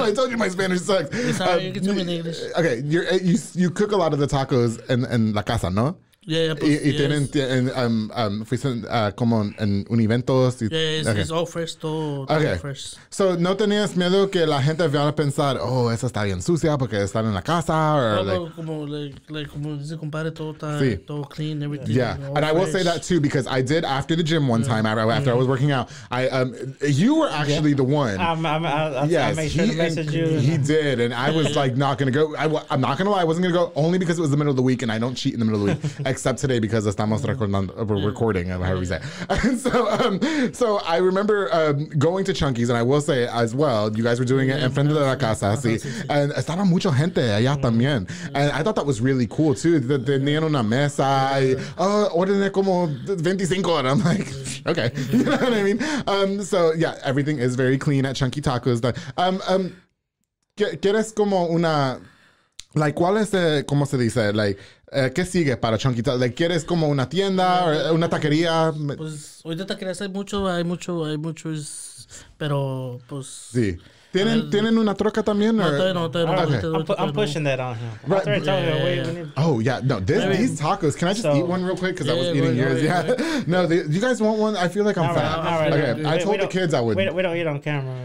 S3: I told you my Spanish sucks.
S5: Sorry, you can tell me in English.
S3: Okay. You cook a lot of the tacos en la casa, ¿no?
S5: Yeah, pues,
S3: y tienen fuiste como en un evento.
S5: It's all fresh, todo fresh.
S3: So, ¿no tenías miedo que la gente vaya a pensar, oh, esa está bien sucia porque están en la casa? Or,
S5: como dice compadre, todo está todo clean, everything.
S3: Yeah, and I will say that too because I did after the gym one time after I was working out. You were actually the one.
S4: I made sure to message you.
S3: He did, and I was like not gonna go. I'm not gonna lie, I wasn't gonna go only because it was the middle of the week, and I don't cheat in the middle of the week. Except today because estamos recording, however you say. And so I remember going to Chunky's, and I will say as well, you guys were doing it en frente de la casa, sí. And estaba mucha gente allá también. And I thought that was really cool too. Tenían una mesa, ordené como 25, and I'm like, okay, you know what I mean? So yeah, everything is very clean at Chunky Tacos. ¿Quieres como una... Like, ¿cuál es, cómo se dice? Like, ¿qué sigue para Chunky Tacos? Like, ¿quieres como una tienda o una taquería?
S5: Pues, ahorita taquerías hay muchos, pero, pues...
S3: Sí. ¿Tienen una troca también?
S5: No, todavía no.
S4: I'm pushing that on him.
S3: Right. Oh, yeah. No, these tacos. Can I just eat one real quick? Because I was eating yours. Yeah. No, you guys want one? I feel like I'm fat. Okay. I told the kids I would.
S4: We don't eat on camera.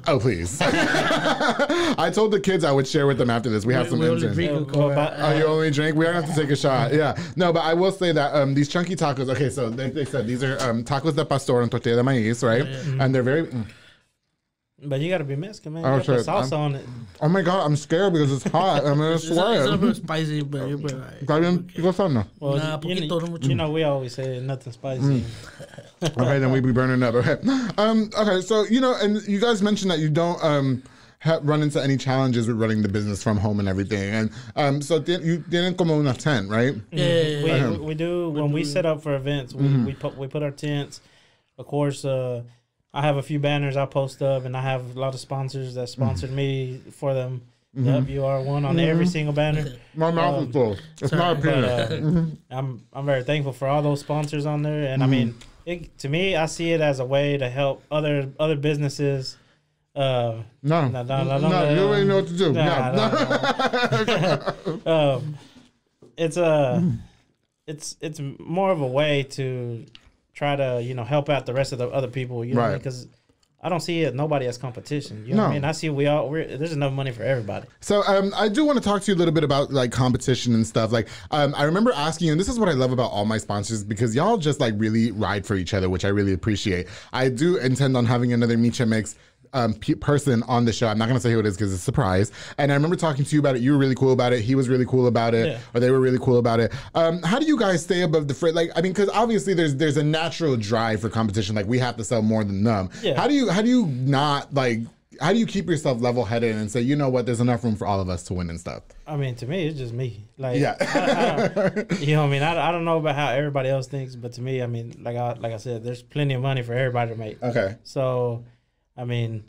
S3: Oh, please. I told the kids I would share with them after this. We have some interns. Oh, you only drink? We don't have to take a shot. Yeah. No, but I will say that these Chunky Tacos, okay, so they said these are tacos de pastor and tortilla de maíz, right? And they're very...
S4: But you gotta be Mexican, man. You put salsa on it.
S3: Oh my God, I'm scared because it's hot. I'm gonna swear.
S5: It's a little spicy, but you're right.
S4: Well, you know, we always say nothing spicy.
S3: Okay, then we be burning up. Okay. Okay, so and you guys mentioned that you don't run into any challenges with running the business from home and everything, and so you tienen como una tent, right?
S4: Yeah. We do when we set up for events. We put our tents. Of course. I have a few banners I post up, and I have a lot of sponsors that sponsored me for them. Yep, you are one on every single banner.
S3: My mouth is full. It's not a peanut.
S4: I'm very thankful for all those sponsors on there, and I mean, to me, I see it as a way to help other businesses.
S3: No, you already know what to do.
S4: It's more of a way to try to help out the rest of the other people,
S3: right?
S4: Because I don't see nobody as competition. You know what I mean? I see there's enough money for everybody.
S3: So I do want to talk to you a little bit about like competition and stuff. Like I remember asking you, and this is what I love about all my sponsors, because y'all just like really ride for each other, which I really appreciate. I do intend on having another Micha Mix person on the show. I'm not going to say who it is because it's a surprise. And I remember talking to you about it. You were really cool about it. He was really cool about it. Or they were really cool about it. How do you guys stay above the fray? Like, I mean, because obviously there's a natural drive for competition. Like, we have to sell more than them.
S4: Yeah.
S3: How do you not like? How do you keep yourself level-headed and say, you know what, there's enough room for all of us to win and stuff?
S4: I mean, to me, it's just me. Like,
S3: yeah.
S4: You know what I mean? I don't know about how everybody else thinks, but to me, I mean, like I said, there's plenty of money for everybody to make.
S3: Okay.
S4: So, I mean,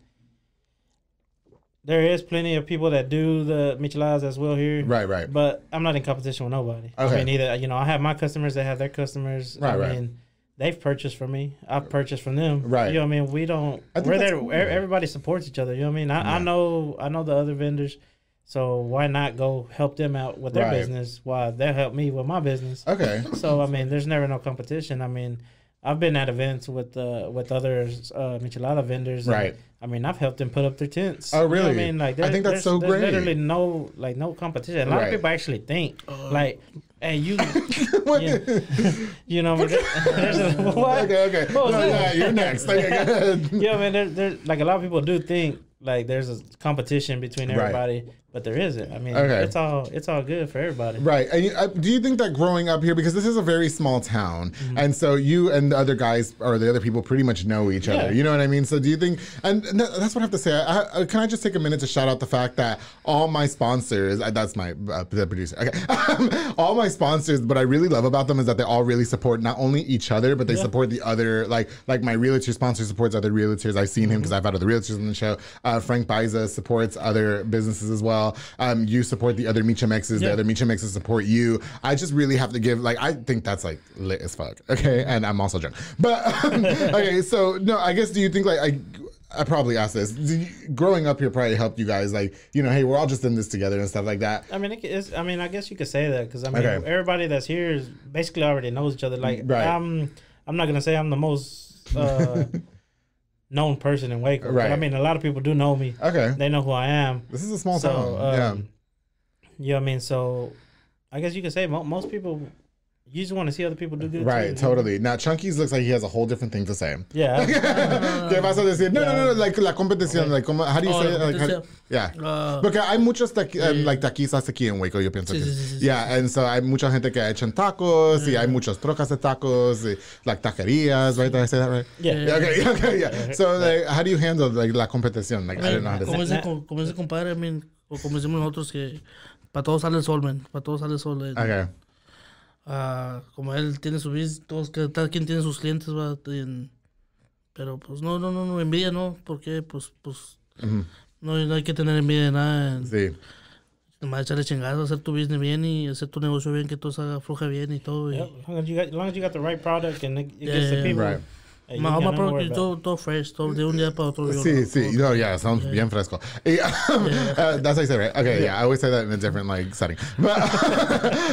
S4: there is plenty of people that do the micheladas as well here.
S3: Right.
S4: But I'm not in competition with nobody.
S3: Okay.
S4: I mean, either, I have my customers that have their customers. I mean, they've purchased from me. I've purchased from them.
S3: Right.
S4: You know what I mean? We're there. Everybody supports each other. You know what I mean? I know the other vendors. So why not go help them out with their business while they'll help me with my business?
S3: Okay.
S4: So I mean, there's never no competition. I mean, I've been at events with other michelada vendors.
S3: Right.
S4: I mean, I've helped them put up their tents.
S3: Oh, really?
S4: You know I mean, like,
S3: I think that's so great.
S4: There's literally no competition. A lot of people actually think like, hey, you, you know, what?
S3: Okay. Yeah, you're next.
S4: Yeah, man. There's like a lot of people do think like there's a competition between everybody. But there isn't. I mean, it's all good for everybody.
S3: Right. And do you think that growing up here, because this is a very small town, and so you and the other guys or the other people pretty much know each other. You know what I mean? So do you think, and that's what I have to say. Can I just take a minute to shout out the fact that all my sponsors, that's my the producer, okay, all my sponsors, what I really love about them is that they all really support not only each other, but they support the other, like my realtor sponsor supports other realtors. I've seen him because I've had other realtors on the show. Frank Baiza supports other businesses as well. You support the other Micha Mexes, the other Micha Mexes support you. I just really have to give, like, I think that's like lit as fuck, okay? And I'm also drunk. But, okay, so, no, I guess, do you think, like, I probably asked this, growing up here probably helped you guys, like, you know, hey, we're all just in this together and stuff like that.
S4: I mean, I guess you could say that, because, I mean, everybody that's here is basically already knows each other. Like, I'm not going to say I'm the most... known person in Waco. Right. But I mean, a lot of people do know me. Okay. They know who I am.
S3: This is a small town.
S4: You know what I mean? So I guess you could say most people, you just want to see other people do good.
S3: Right,
S4: too,
S3: totally. Now, Chunky's looks like he has a whole different thing to say.
S4: Yeah.
S3: ¿Qué vas a decir? No, like la competición. Like, how do you say it? Like, Porque hay muchos taquistas aquí en Waco, yo pienso que. Yeah, and so hay mucha gente que echan tacos, y hay muchas trocas de tacos, y, like taquerías, right? Did I say that right?
S4: Yeah.
S3: Okay, yeah. So, like, how do you handle like la competición? Like, I don't know how to say it.
S5: Como ese compadre, I mean, o como decimos nosotros, que para todos sale el sol, man. Para todos sale el sol.
S3: Okay.
S5: Como él tiene su business, cada quien tiene sus clientes, ¿va? Pero pues no, envidia no, porque pues no hay que tener envidia de nada.
S3: Sí.
S5: Nomás echarle chingados, hacer tu business bien y hacer tu negocio bien, que todo salga fluja bien y todo.
S4: Yeah, as long as you got the right product and it gets the people.
S3: Right.
S5: My product is todo fresh, todo de un día para otro.
S3: Sí. No, yeah, sounds bien fresco. That's how you say, right? Okay, yeah, I always say that in a different like setting. But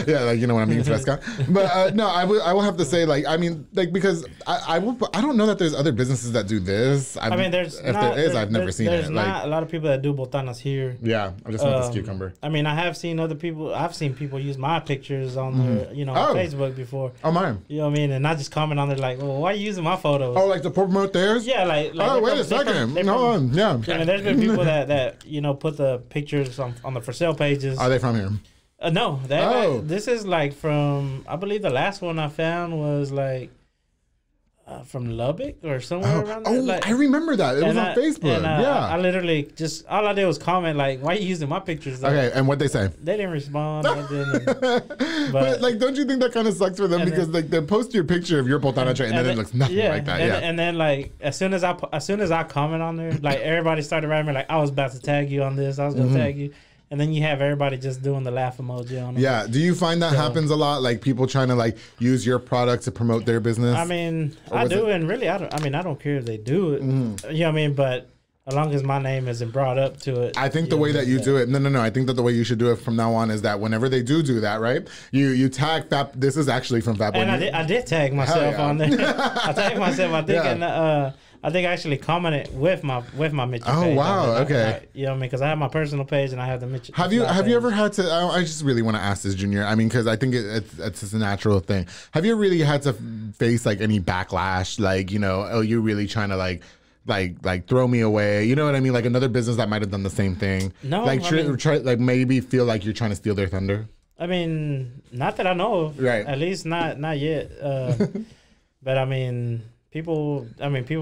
S3: yeah, like, you know what I mean, fresca. But no, I will have to say, like, I mean, like, because I don't know that there's other businesses that do this.
S4: I mean,
S3: I've never seen it.
S4: There's not a lot of people that do botanas here.
S3: Yeah, I just want this cucumber.
S4: I mean, I've seen people use my pictures on their, on Facebook before.
S3: Oh, mine.
S4: You know what I mean? And I just comment on there like, well, why are you using my photos?
S3: Oh, like to promote theirs?
S4: Yeah, like
S3: oh, wait a second. Yeah.
S4: I mean, there's been people that put the pictures on the for sale pages.
S3: Are they from here?
S4: No. This is like from, I believe the last one I found was like from Lubbock or somewhere around there. Like,
S3: I remember that. It was on Facebook.
S4: And, I literally all I did was comment like, why are you using my pictures?
S3: Okay, and what'd they say?
S4: They didn't respond.
S3: But like, don't you think that kind of sucks for them? Because like they post your picture of your botana tray and then it looks nothing like that.
S4: And then like as soon as I comment on there, like everybody started writing me like, I was about to tag you on this. I was gonna tag you. And then you have everybody just doing the laugh emoji on them. Yeah.
S3: Do you find that happens a lot? Like people trying to like use your product to promote their business?
S4: I mean, I do. And really, I don't care if they do it. You know what I mean? But as long as my name isn't brought up to it.
S3: I think the way that you do it, no. I think that the way you should do it from now on is that whenever they do that, right? You tag Fat. This is actually from Fat Boy.
S4: And I did tag myself on there. I tagged myself, I think, and I think I actually commented with my Mitchell page.
S3: Oh wow! Okay.
S4: You know what I mean? Because I have my personal page and I have the Mitchell.
S3: Have you ever had to? I just really want to ask this, Junior. I mean, because I think it's just a natural thing. Have you really had to face like any backlash? Like, you're really trying to like throw me away? You know what I mean? Like another business that might have done the same thing.
S4: No,
S3: like try like maybe feel like you're trying to steal their thunder.
S4: I mean, not that I know of.
S3: Right.
S4: At least not yet. But I mean. People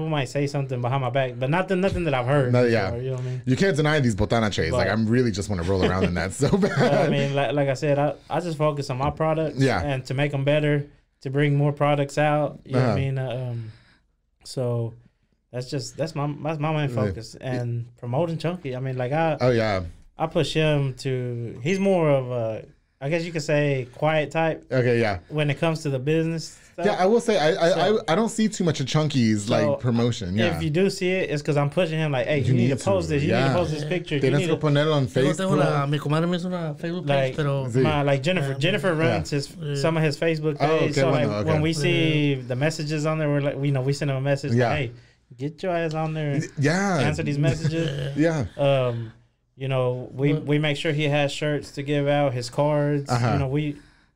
S4: might say something behind my back, but nothing that I've heard.
S3: No,
S4: before, you know what I mean?
S3: You can't deny these botana trays. Like, I'm really just want to roll around in that so bad.
S4: But, I mean, like I said, I just focus on my products and to make them better, to bring more products out. You know what I mean? So that's my main focus. And promoting Chunky. I mean, like I push him to, he's more of a I guess you could say quiet type.
S3: Okay, yeah.
S4: When it comes to the business stuff.
S3: Yeah, I will say I don't see too much of Chunky's like promotion. Yeah.
S4: If you do see it, it's because I'm pushing him like, hey, you need to post this. You need to post this picture.
S3: Tienes que ponerlo on Facebook.
S5: Mi comadre me hizo una Facebook page, pero
S4: like Jennifer runs some of his Facebook page. So like when we see the messages on there, we're like, we send him a message. Like, hey, get your ass on there.
S3: Yeah.
S4: Answer these messages.
S3: Yeah.
S4: We make sure he has shirts to give out, his cards.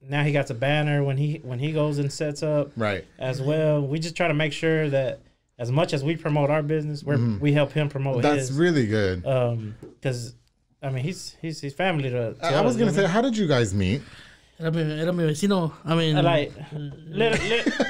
S4: Now he got a banner when he goes and sets up.
S3: Right.
S4: As well. We just try to make sure that as much as we promote our business, we help him promote his.
S3: That's really good.
S4: Because I mean he's family to
S3: I was gonna say, how did you guys meet?
S5: Era mi vecino. I mean,
S4: like,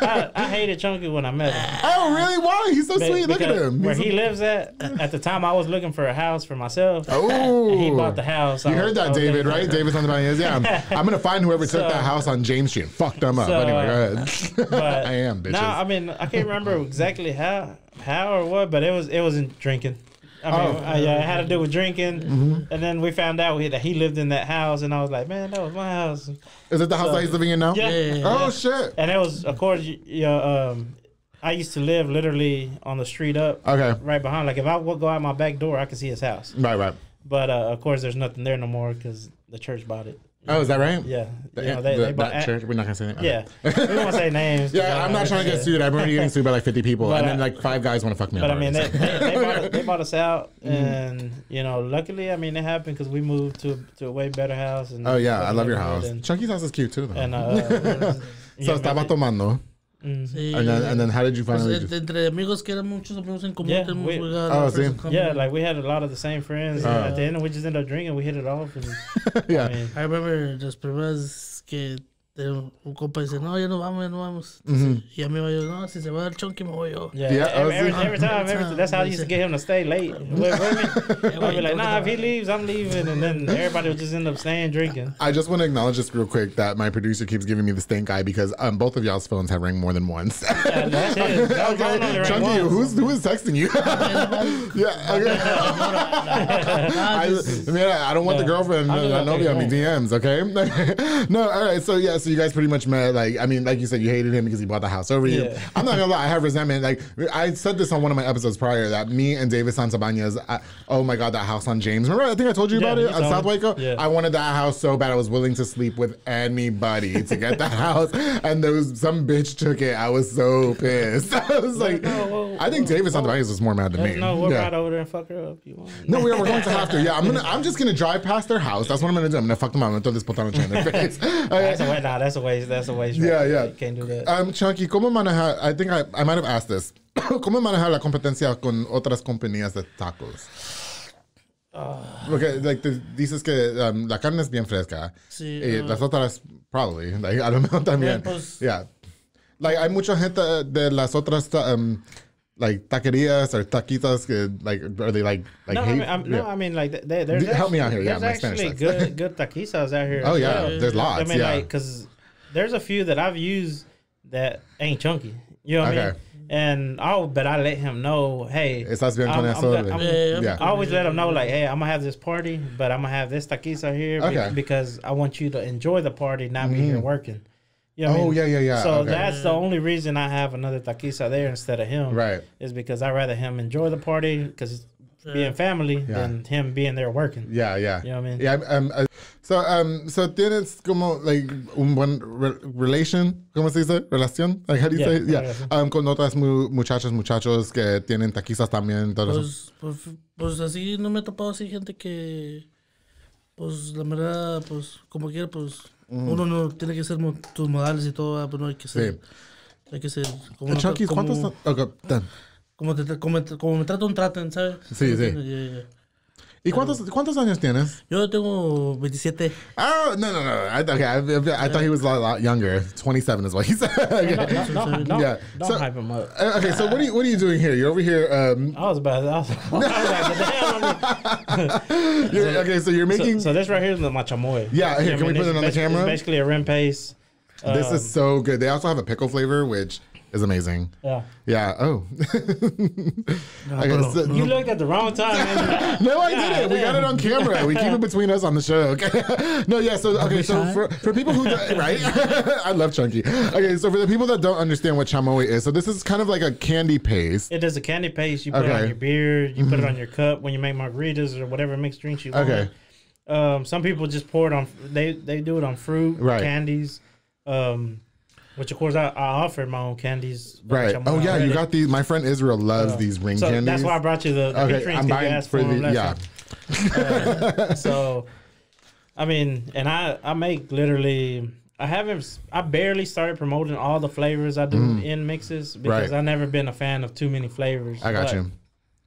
S4: I hated Chunky when I met him.
S3: Oh, really? Why? He's so sweet. Look at him.
S4: Where he lives at the time, I was looking for a house for myself.
S3: Oh.
S4: He bought the house.
S3: You heard that, David, right? David's on the Banda. Yeah, I'm going to find whoever took that house on James Street and fuck them up. Anyway, go ahead.
S4: But
S3: I am, bitches.
S4: No, I mean, I can't remember exactly how or what, but it wasn't drinking. I mean, it had to do with drinking, and then we found out that he lived in that house, and I was like, man, that was my house.
S3: Is it the house that he's living in now?
S4: Yeah.
S3: Oh, shit.
S4: And it was, of course, I used to live literally on the street up, right behind. Like, if I would go out my back door, I could see his house.
S3: Right.
S4: But, of course, there's nothing there no more because the church bought it.
S3: Oh, is that right?
S4: Yeah.
S3: They bought that church? We're not going to say names.
S4: Yeah. We don't want to say names.
S3: Yeah, I'm not trying to get sued. I'm already getting sued by like 50 people.
S4: But,
S3: and then like 5 guys want to fuck me up.
S4: But I mean, they bought us out. And, luckily, I mean, it happened because we moved to a way better house. And
S3: oh, yeah. I love your house. Chunky's house is cute too, though.
S4: And,
S3: so, estaba tomando.
S5: Sí.
S3: And then how did you finally
S5: entre amigos que eran muchos amigos en común.
S3: Yeah,
S4: like we had a lot of the same friends. And at the end, we just ended up drinking. We hit it off. And,
S3: yeah.
S5: I remember las primeras que un compa dice, no, ya no vamos. Y a mí me dijo, no, si se va el Chunky, me voy yo.
S4: Yeah, every time. That's how I used to get him to stay late. I'd be like, nah, if he leaves, I'm leaving. And then everybody would just end up staying drinking.
S3: I just want to acknowledge this real quick that my producer keeps giving me the stink eye because both of y'all's phones have rang more than once.
S4: Yeah, that's it. Okay.
S3: Chunky, who is texting you? Yeah, okay. I don't want the girlfriend novia on me DMs, okay? No, all right, so yeah, so you guys pretty much met, like, I mean, like you said, you hated him because he bought the house over you. I'm not gonna lie, I have resentment. Like, I said this on one of my episodes prior that me and David Santabañez, oh my God, that house on James. Remember, I think I told you about it on South Waco? Yeah. I wanted that house so bad I was willing to sleep with anybody to get that house. And some bitch took it. I was so pissed. I was like, I think David Santabañez was more mad than me.
S4: No, we'll ride over there and fuck her up. You want?
S3: No, we're going to have to. Yeah, I'm just gonna drive past their house. That's what I'm gonna do. I'm gonna fuck them up. I'm gonna throw this potano chain in their face.
S4: That's a waste. Right?
S3: Yeah.
S4: You can't do that.
S3: Chunky, ¿cómo manejar? I think I might have asked this. ¿Cómo manejar la competencia con otras compañías de tacos? Porque like dices que la carne es bien fresca.
S5: Sí.
S3: Y las otras probably like I don't know también.
S5: Pues,
S3: yeah. Like hay mucha gente de las otras like taquerías or taquitas que like are they like
S4: no,
S3: hate?
S4: I mean like there's
S3: help me out here. Yeah,
S4: there's actually good taquisas out here.
S3: Oh yeah, there's lots.
S4: I mean like because there's a few that I've used that ain't chunky. You know what I mean? And but I let him know, hey, I always let him know, like, hey, I'm gonna have this party, but I'm gonna have this taquiza here because I want you to enjoy the party, not be here working. You know what I mean?
S3: Yeah.
S4: So that's the only reason I have another taquiza there instead of him.
S3: Right.
S4: Is because I rather him enjoy the party because being family than him being there working.
S3: Yeah.
S4: You know what I mean?
S3: Yeah. So tienes como like un buen relation, ¿cómo se dice? Relación? Like how do you say? Yeah. Con otras muchachos que tienen taquizas también, todo eso.
S5: Pues así no me he topado así gente que, pues la verdad, pues como quiera, pues uno no tiene que ser tus modales y todo, pero no hay que ser. Hay que ser como.
S3: Chunky, ¿cuántos son?
S5: Como me traten, ¿sabes?
S3: Sí. ¿Y cuántos años tienes?
S5: Yo tengo 27.
S3: Oh, no. I thought he was a lot younger. 27 is what he said.
S4: Don't hype him up.
S3: Okay, so what are you doing here? You're over here.
S4: I was about to.
S3: Okay, so you're making.
S4: So this right here is my chamoy.
S3: Yeah, can we put it on the camera?
S4: It's basically a rim paste.
S3: This is so good. They also have a pickle flavor, which is amazing.
S4: Yeah.
S3: Yeah. Oh.
S4: So, you looked at the wrong time.
S3: No, I didn't. We got it on camera. We keep it between us on the show. Okay. No, yeah. So okay. So for people who right, I love chunky. Okay. So for the people that don't understand what chamoy is, so this is kind of like a candy paste.
S4: It is a candy paste. You put it on your beer. You put it on your cup when you make margaritas or whatever mixed drinks you want.
S3: Okay.
S4: Some people just pour it on. They do it on fruit, candies. Which of course I offer my own candies.
S3: Right. Oh yeah, you got these. My friend Israel loves these ring candies.
S4: That's why I brought you the peach rings. I'm buying for the so, I mean, and I make literally. I barely started promoting all the flavors I do in mixes because I've never been a fan of too many flavors.
S3: I got you.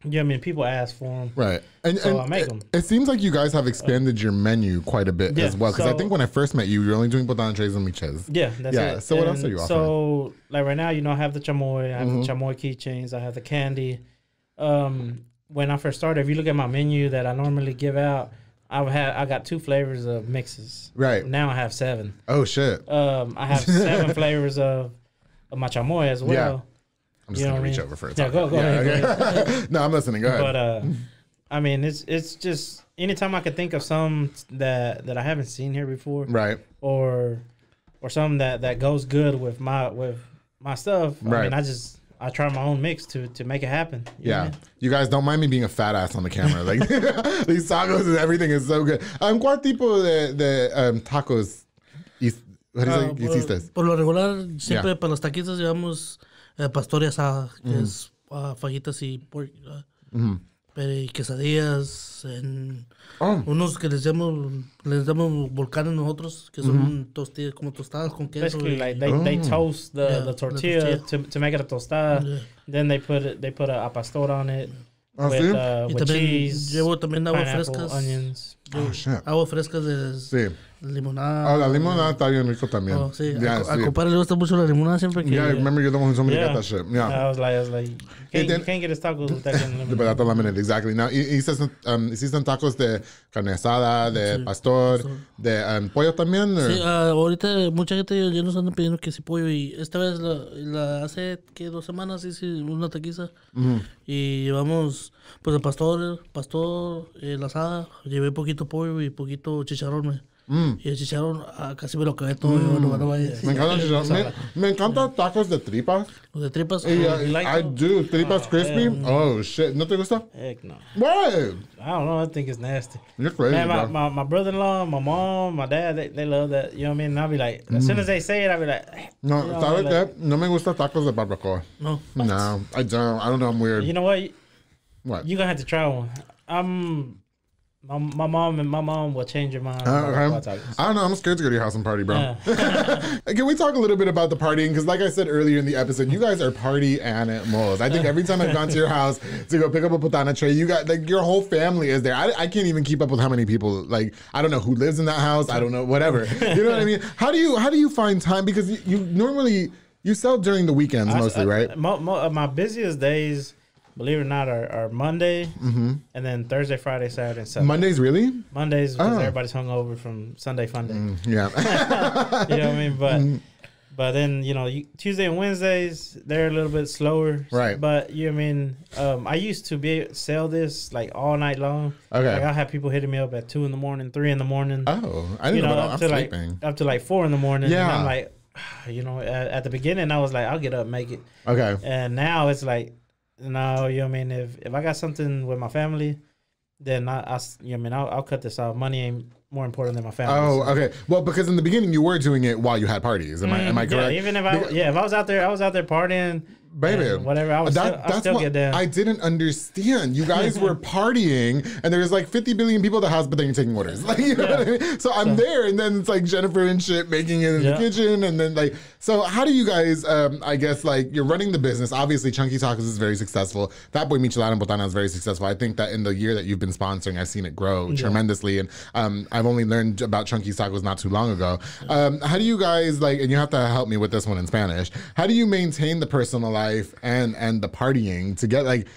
S4: Yeah, I mean, people ask for them.
S3: Right.
S4: So I make them.
S3: It seems like you guys have expanded your menu quite a bit as well. Because I think when I first met you, you were only doing botanas and miches.
S4: Yeah, that's it.
S3: So what else are you offering?
S4: So, like right now, I have the chamoy. I have the chamoy keychains. I have the candy. When I first started, if you look at my menu that I normally give out, I got 2 flavors of mixes.
S3: Right.
S4: Now I have 7.
S3: Oh, shit.
S4: I have 7 flavors of my chamoy as well.
S3: Yeah. I'm just going to reach over for it.
S4: Yeah, go ahead.
S3: Okay. No, I'm listening. Go ahead.
S4: But, I mean, it's just anytime I could think of some that I haven't seen here before.
S3: Right.
S4: Or something that goes good with my stuff.
S3: Right.
S4: I mean, I try my own mix to make it happen.
S3: Yeah. You guys don't mind me being a fat ass on the camera. Like, these tacos and everything is so good. ¿Cuál tipo de tacos hiciste?
S5: Por lo regular, siempre para los taquitos llevamos pastor y asada, que es fajitas y pork, y quesadillas, unos que les damos volcanes nosotros, que son como tostadas con queso.
S4: Basically, like they toast the tortilla to make it a tostada. Yeah. Then they put a pastor on it with cheese.
S5: Llevo también agua frescas,
S4: onions.
S5: Agua frescas de limonada.
S3: La limonada está bien rico también.
S5: Oh, sí. A compadre le gusta mucho la limonada siempre que...
S3: Yeah, I remember you're the one who told me to get that shit. Yeah.
S4: I was like, you can't get his tacos with that kind of lemonade.
S3: But that's lemonade, exactly. Now, hiciste tacos de carne asada, de pastor, de pollo también?
S5: Sí, ahorita mucha gente ya nos anda pidiendo que si pollo, y esta vez hace 2 semanas hice una taquiza y llevamos pues el pastor, la asada, llevé poquito pollo y poquito chicharrón. Y el chicharrón casi me lo acabé todo.
S3: Me encanta el chicharrón. Me encantan tacos de tripas.
S5: Los de tripas.
S3: I do. Tripas crispy. Oh, shit. ¿No te gusta?
S4: Heck no.
S3: What?
S4: I don't know. I think it's nasty.
S3: You're crazy,
S4: man,
S3: bro.
S4: my brother-in-law, my mom, my dad, they love that. You know what I mean? And I'll be like, as soon as they say it, I'll be like...
S3: No, ¿sabes qué? No me gusta tacos de barbacoa.
S5: No.
S3: No, I don't. I don't know. I'm weird.
S4: You know what?
S3: What?
S4: You're going to have to try one. My mom will change your mind.
S3: I don't know. I'm scared to go to your house and party, bro. Yeah. Can we talk a little bit about the partying? Because like I said earlier in the episode, you guys are party animals. I think every time I've gone to your house to go pick up a putana tray, you got like your whole family is there. I can't even keep up with how many people. Like I don't know who lives in that house. I don't know whatever. You know what I mean? How do you find time? Because you normally sell during the weekends mostly, right?
S4: My busiest days, believe it or not, are Monday, and then Thursday, Friday, Saturday, and Sunday.
S3: Mondays, really?
S4: Mondays, because everybody's hungover from Sunday Fun Day.
S3: Yeah.
S4: You know what I mean? But then, Tuesday and Wednesdays, they're a little bit slower.
S3: Right.
S4: But, you know what I mean? I used to sell this, like, all night long.
S3: Okay.
S4: Like, I'll have people hitting me up at 2 in the morning, 3 in the morning.
S3: Oh, I didn't know about sleeping.
S4: Up to, like, 4 in the morning.
S3: Yeah.
S4: And I'm like, at the beginning, I was like, I'll get up, make it.
S3: Okay.
S4: And now it's like, no, you know what I mean? If I got something with my family, then I'll cut this out. Money ain't more important than my family.
S3: Oh, okay. Well, because in the beginning you were doing it while you had parties. Am I correct?
S4: Yeah, even if I was out there partying.
S3: Baby,
S4: whatever, I still get down.
S3: I didn't understand. You guys were partying, and there's like 50 billion people at the house, but then you're taking orders. Like, you know what I mean? So I'm there, and then it's like Jennifer and shit making it in the kitchen, and then like, so how do you guys? I guess like you're running the business. Obviously, Chunky Tacos is very successful. Fat Boy Michelada and Botana is very successful. I think that in the year that you've been sponsoring, I've seen it grow tremendously, and I've only learned about Chunky Tacos not too long ago. How do you guys like? And you have to help me with this one in Spanish. How do you maintain the personal life and the partying to get like?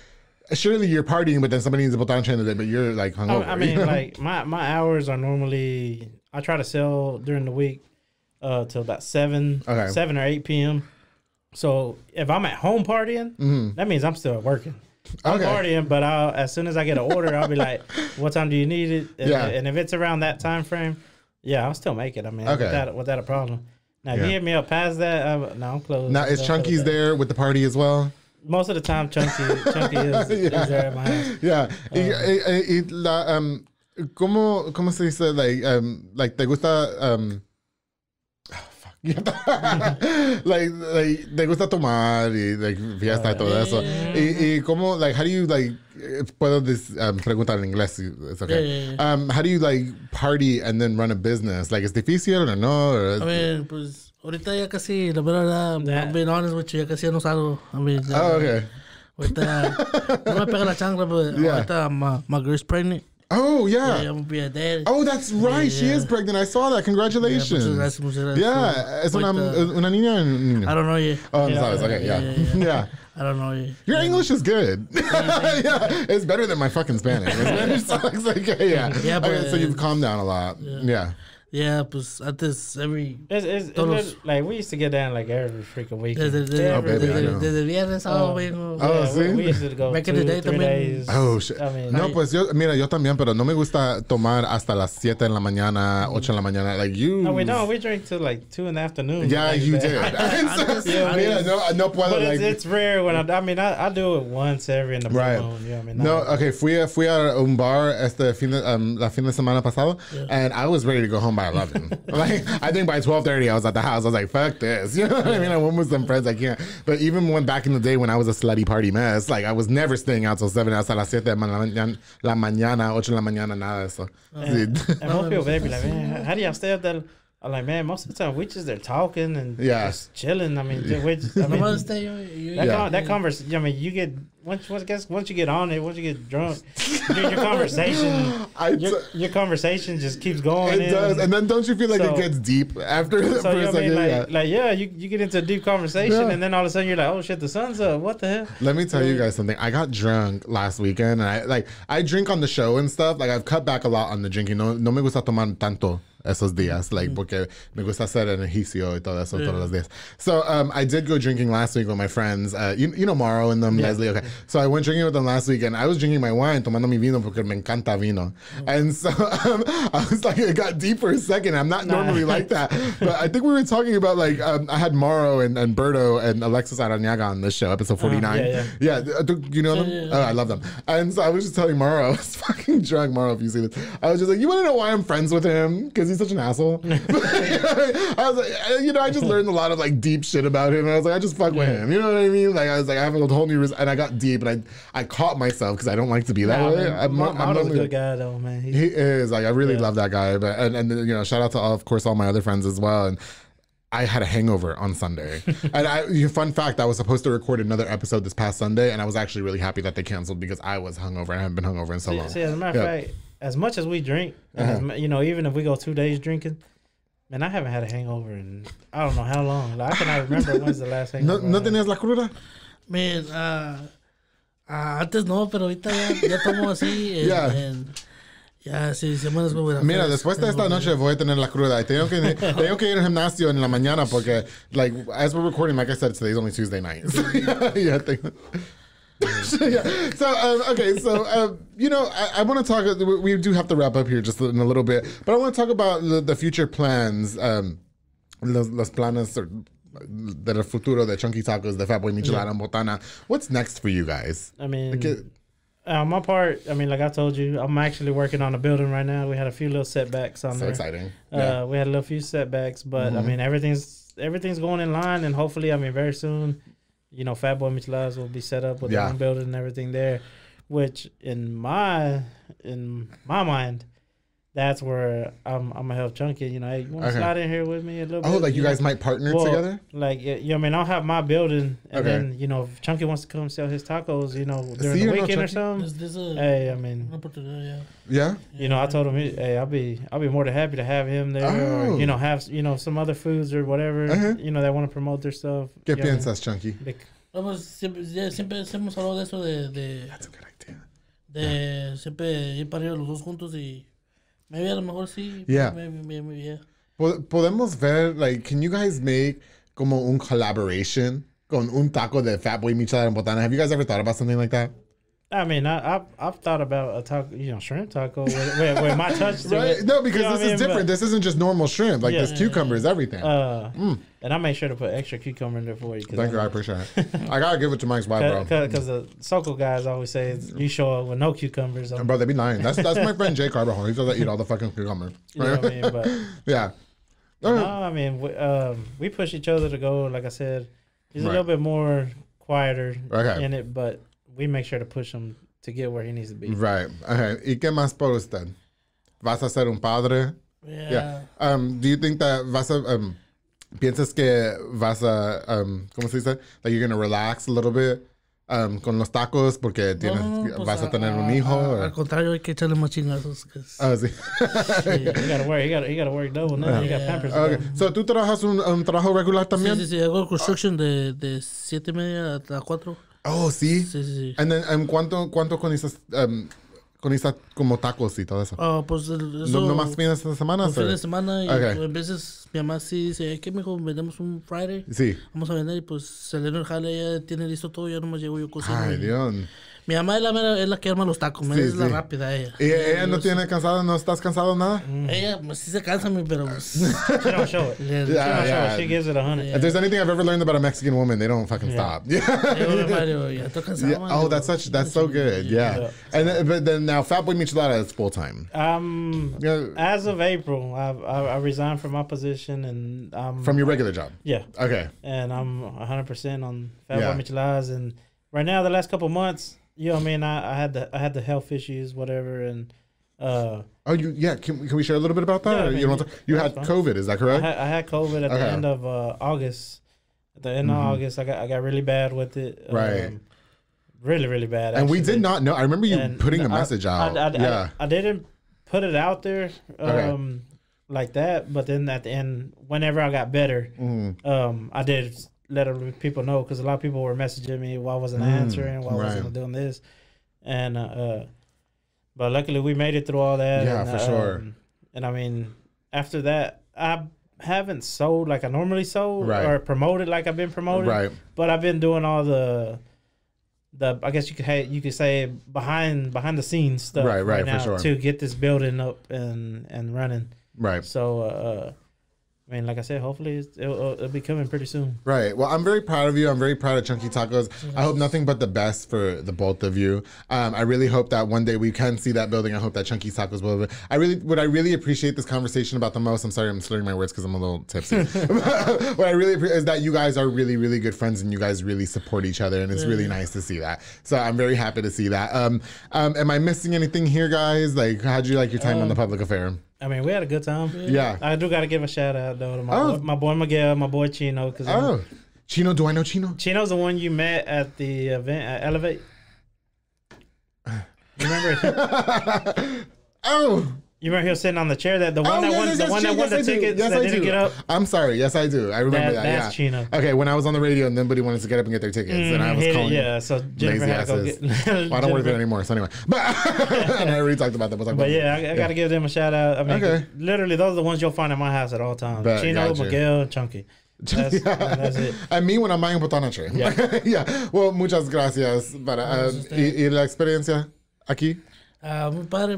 S3: Surely you're partying, but then somebody needs a botana train today, but you're like hungover.
S4: I mean, like my hours are normally I try to sell during the week till about 7 or 8 p.m. So if I'm at home partying, that means I'm still working. I'm partying, but as soon as I get an order, I'll be like, "What time do you need it?" And if it's around that time frame, I'll still make it. I mean, without a problem. Now, if you hit me up past that, I'm closed.
S3: Now, is Chunky's there with the party as well?
S4: Most of the time, Chunky is there at my house.
S3: Yeah. ¿Cómo se dice? Like, ¿te gusta... like te gusta tomar y like fiesta y todo eso y cómo like how do you like puedo preguntar en inglés it's okay how do you like party and then run a business like es difícil o no
S5: I mean pues ahorita ya casi la verdad I'm being honest with you ya casi no salgo I mean
S3: okay
S5: ahorita no me pega la chancla pero ahorita my girl's pregnant.
S3: Oh, yeah.
S5: I'm going to be a daddy.
S3: Oh, that's right. Yeah. She is pregnant. I saw that. Congratulations. Yeah. ¿Es una niña o un niño?
S5: I don't know yet.
S3: Oh, I'm sorry. Okay, yeah.
S5: I don't know yet.
S3: Your English is good. Yeah. It's better than my fucking Spanish. My Spanish sucks. Like, yeah. But, okay, so you've calmed down a lot. Yeah.
S5: Yeah, pues antes
S4: it's like we used to get down like every freaking week.
S5: Desde viernes sábado vengo.
S3: Sí.
S4: We used to go
S5: back in the day
S4: 3 days.
S3: Oh shit.
S4: I mean,
S3: no, pues yo también, pero no me gusta tomar hasta las 7 en la mañana, 8 en la mañana. Like you.
S4: No, we don't. We drink till like 2 in the afternoon.
S3: Yeah,
S4: like
S3: you
S4: that.
S3: did. No puedo.
S4: But
S3: like,
S4: it's rare when I do it once every in the blue moon. You know what I mean?
S3: No, okay. Fui a un bar la fin de semana pasado, and I was ready to go home by 11. Like, I think by 12:30 I was at the house. I was like, fuck this. You know what I mean? I went with some friends. I can't. But even when back in the day when I was a slutty party mess, like I was never staying out till 7 hasta las 7 de la mañana, 8 de la mañana, nada de eso.
S4: And most people they be like, man, how do y'all stay up there? I'm like, man, most of the time we just there talking and just chilling. I mean, that conversation. I mean, you get once you get on it, once you get drunk, your conversation, your conversation just keeps going.
S3: It does, and then don't you feel like it gets deep after?
S4: So you know what I mean? You get into a deep conversation, and then all of a sudden you're like, oh shit, the sun's up. What the hell?
S3: Let me tell you guys something. I got drunk last weekend, and I drink on the show and stuff. Like I've cut back a lot on the drinking. No me gusta tomar tanto esos días, like porque me gusta hacer ejercicio y todo eso todos los días. So I did go drinking last week with my friends. You know Mauro and them, Leslie. Okay, so I went drinking with them last week, and I was drinking my wine, tomando mi vino porque me encanta vino. And so I was like, it got deep for a second. I'm not normally like that, but I think we were talking about like I had Mauro and Berto and Alexis Aranaga on this show, episode 49. Yeah. Do you know them? Oh, I love them. And so I was just telling Mauro, I was fucking drunk. Mauro, if you see this, I was just like, you want to know why I'm friends with him? Because he's such an asshole. I was like, I just learned a lot of like deep shit about him, and I was like, I just fuck with him. You know what I mean? Like I was like, I have a whole new, and I got deep, and I caught myself because I don't like to be that way. I'm
S4: a good guy though, man.
S3: He is like I really love that guy, but and shout out to of course all my other friends as well. And I had a hangover on Sunday. And fun fact, I was supposed to record another episode this past Sunday, and I was actually really happy that they canceled because I was hungover. I haven't been hungover in so long.
S4: See, as a matter of fact, as much as we drink, even if we go 2 days drinking, man, I haven't had a hangover in I don't know how long. Like, I cannot remember when's the last hangover.
S3: ¿No tenías la cruda?
S5: Man, antes no, pero ahorita ya tomo así. Ya, sí, semanas voy a
S3: Mira, después de esta noche voy a tener la cruda. Tengo que ir al gimnasio en la mañana porque, like, as we're recording, like I said, today's only Tuesday night. So, So, okay, so, I want to talk, we do have to wrap up here just in a little bit, but I want to talk about the future plans, los planes del futuro de Chunky Tacos, de Fatboy Michelada and Botana. What's next for you guys?
S4: I mean, my part, I mean, like I told you, I'm actually working on a building right now. We had a few little setbacks on there.
S3: So exciting.
S4: We had a few setbacks, but I mean, everything's going in line, and hopefully, I mean, very soon, Fatboy Micheladas will be set up with their own building and everything there, which in my mind, that's where I'm gonna help Chunky. Hey, you want to slide in here with me a little bit?
S3: Oh, like you guys might partner together?
S4: Like, I mean, I'll have my building, and then if Chunky wants to come sell his tacos, during the weekend or something. Hey, I mean,
S3: yeah.
S4: I told him, hey, I'll be more than happy to have him there, or have some other foods or whatever, that want to promote their stuff.
S3: ¿Qué piensas, Chunky?
S5: Siempre hemos hablado de eso
S3: That's a good idea.
S5: De siempre ir para arriba los dos juntos y maybe a lo mejor sí.
S3: Yeah.
S5: Maybe.
S3: Podemos ver, like, can you guys make como un collaboration? con un taco de Fat Boy Michelada en Botana. Have you guys ever thought about something like that?
S4: I mean, I've thought about a taco, shrimp taco with my touch to
S3: right?
S4: it.
S3: No, because this is different. This isn't just normal shrimp. Like, there's cucumbers, everything.
S4: And I make sure to put extra cucumber in there for you.
S3: Thank you, I appreciate it. I gotta give it to Mike's wife, bro.
S4: Because the Soko guys always say you show up with no cucumbers.
S3: Bro, they be lying. That's my friend Jay Carbajal. He does eat all the fucking cucumbers.
S4: You know what I mean? But
S3: yeah.
S4: No, I mean we push each other to go. Like I said, he's a little bit more quieter in it, but we make sure to push him to get where he needs to be.
S3: Right. Okay. ¿Y qué más por usted? ¿Vas a ser un padre?
S5: Yeah.
S3: Do you think that vas a piensas que vas a ¿cómo se dice? That you're gonna relax a little bit con los tacos porque vas a tener un hijo?
S5: Al contrario, hay que echarle más chingazos.
S3: Sí.
S4: He gotta work double now. He got Pampers.
S3: Okay. So, ¿tú trabajas un trabajo regular también?
S5: Sí. Hago construction de 7:30 a 4.
S3: Oh, sí.
S5: Sí.
S3: And then, ¿cuánto con esas como tacos y todo eso?
S5: Pues eso,
S3: ¿No más fines de semana?
S5: Fines de semana y a veces mi mamá sí dice, ¿qué mijo? Vendemos un Friday.
S3: Sí.
S5: Vamos a vender y pues se le jale, ya tiene listo todo, ya nomás llego yo cocino.
S3: Ay, Dios.
S5: Mi mamá es la que arma los tacos, es la rápida ella.
S3: ¿Y ella no tiene cansada? ¿No estás cansado nada?
S5: Ella pues, sí se cansa, pero
S4: she don't show it. She gives it 100.
S3: If there's anything I've ever learned about a Mexican woman, they don't fucking stop. Oh, that's so good. Yeah. And but then now Fat Boy Michelada is full time.
S4: As of April, I resigned from my position and
S3: from your regular job.
S4: Yeah.
S3: Okay.
S4: And I'm 100% on Fat Boy Micheladas, and right now the last couple months, you know what I mean, I had the health issues, whatever, and
S3: can we share a little bit about that?
S4: Yeah,
S3: you had COVID, is that correct?
S4: I had COVID at the end of August. At the end of August, I got really bad with it.
S3: Right.
S4: Really, really bad.
S3: And we did not know. I remember you putting a message out.
S4: I didn't put it out there like that, but then at the end, whenever I got better, I did let people know, because a lot of people were messaging me why I wasn't answering, why I wasn't doing this, and but luckily we made it through all that.
S3: Yeah, for sure.
S4: And I mean, after that, I haven't sold like I normally sold or promoted like I've been promoted, but I've been doing all the I guess you could say behind the scenes stuff right now,
S3: for sure,
S4: to get this building up and running.
S3: Right.
S4: So I mean, like I said, hopefully it'll be coming pretty soon.
S3: Right. Well, I'm very proud of you. I'm very proud of Chunky Tacos. I hope nothing but the best for the both of you. I really hope that one day we can see that building. I hope that Chunky Tacos will. I really appreciate this conversation about the most. I'm sorry, I'm slurring my words because I'm a little tipsy. What I really appreciate is that you guys are really, really good friends, and you guys really support each other, and it's really nice to see that. So I'm very happy to see that. Am I missing anything here, guys? Like, how'd you like your time on the public affair?
S4: I mean, we had a good time.
S3: Yeah.
S4: I do got to give a shout out, though, to my boy Miguel, my boy Chino.
S3: Chino, do I know Chino?
S4: Chino's the one you met at the event at Elevate. You remember? You remember he was sitting on the chair, the one that won the tickets that didn't get up?
S3: I'm sorry. Yes, I do. I remember that.
S4: That's Chino.
S3: Okay, when I was on the radio and nobody wanted to get up and get their tickets, and I was calling.
S4: Yeah, so Jennifer had to go get.
S3: Well, I don't work there anymore, so anyway. But and I already talked about that.
S4: I got to give them a shout out. I mean, literally, those are the ones you'll find at my house at all times. Chino, Miguel, Chunky. That's it.
S3: And me when I'm buying botana tray. Yeah. Well, muchas gracias y la experiencia aquí.
S5: Muy padre,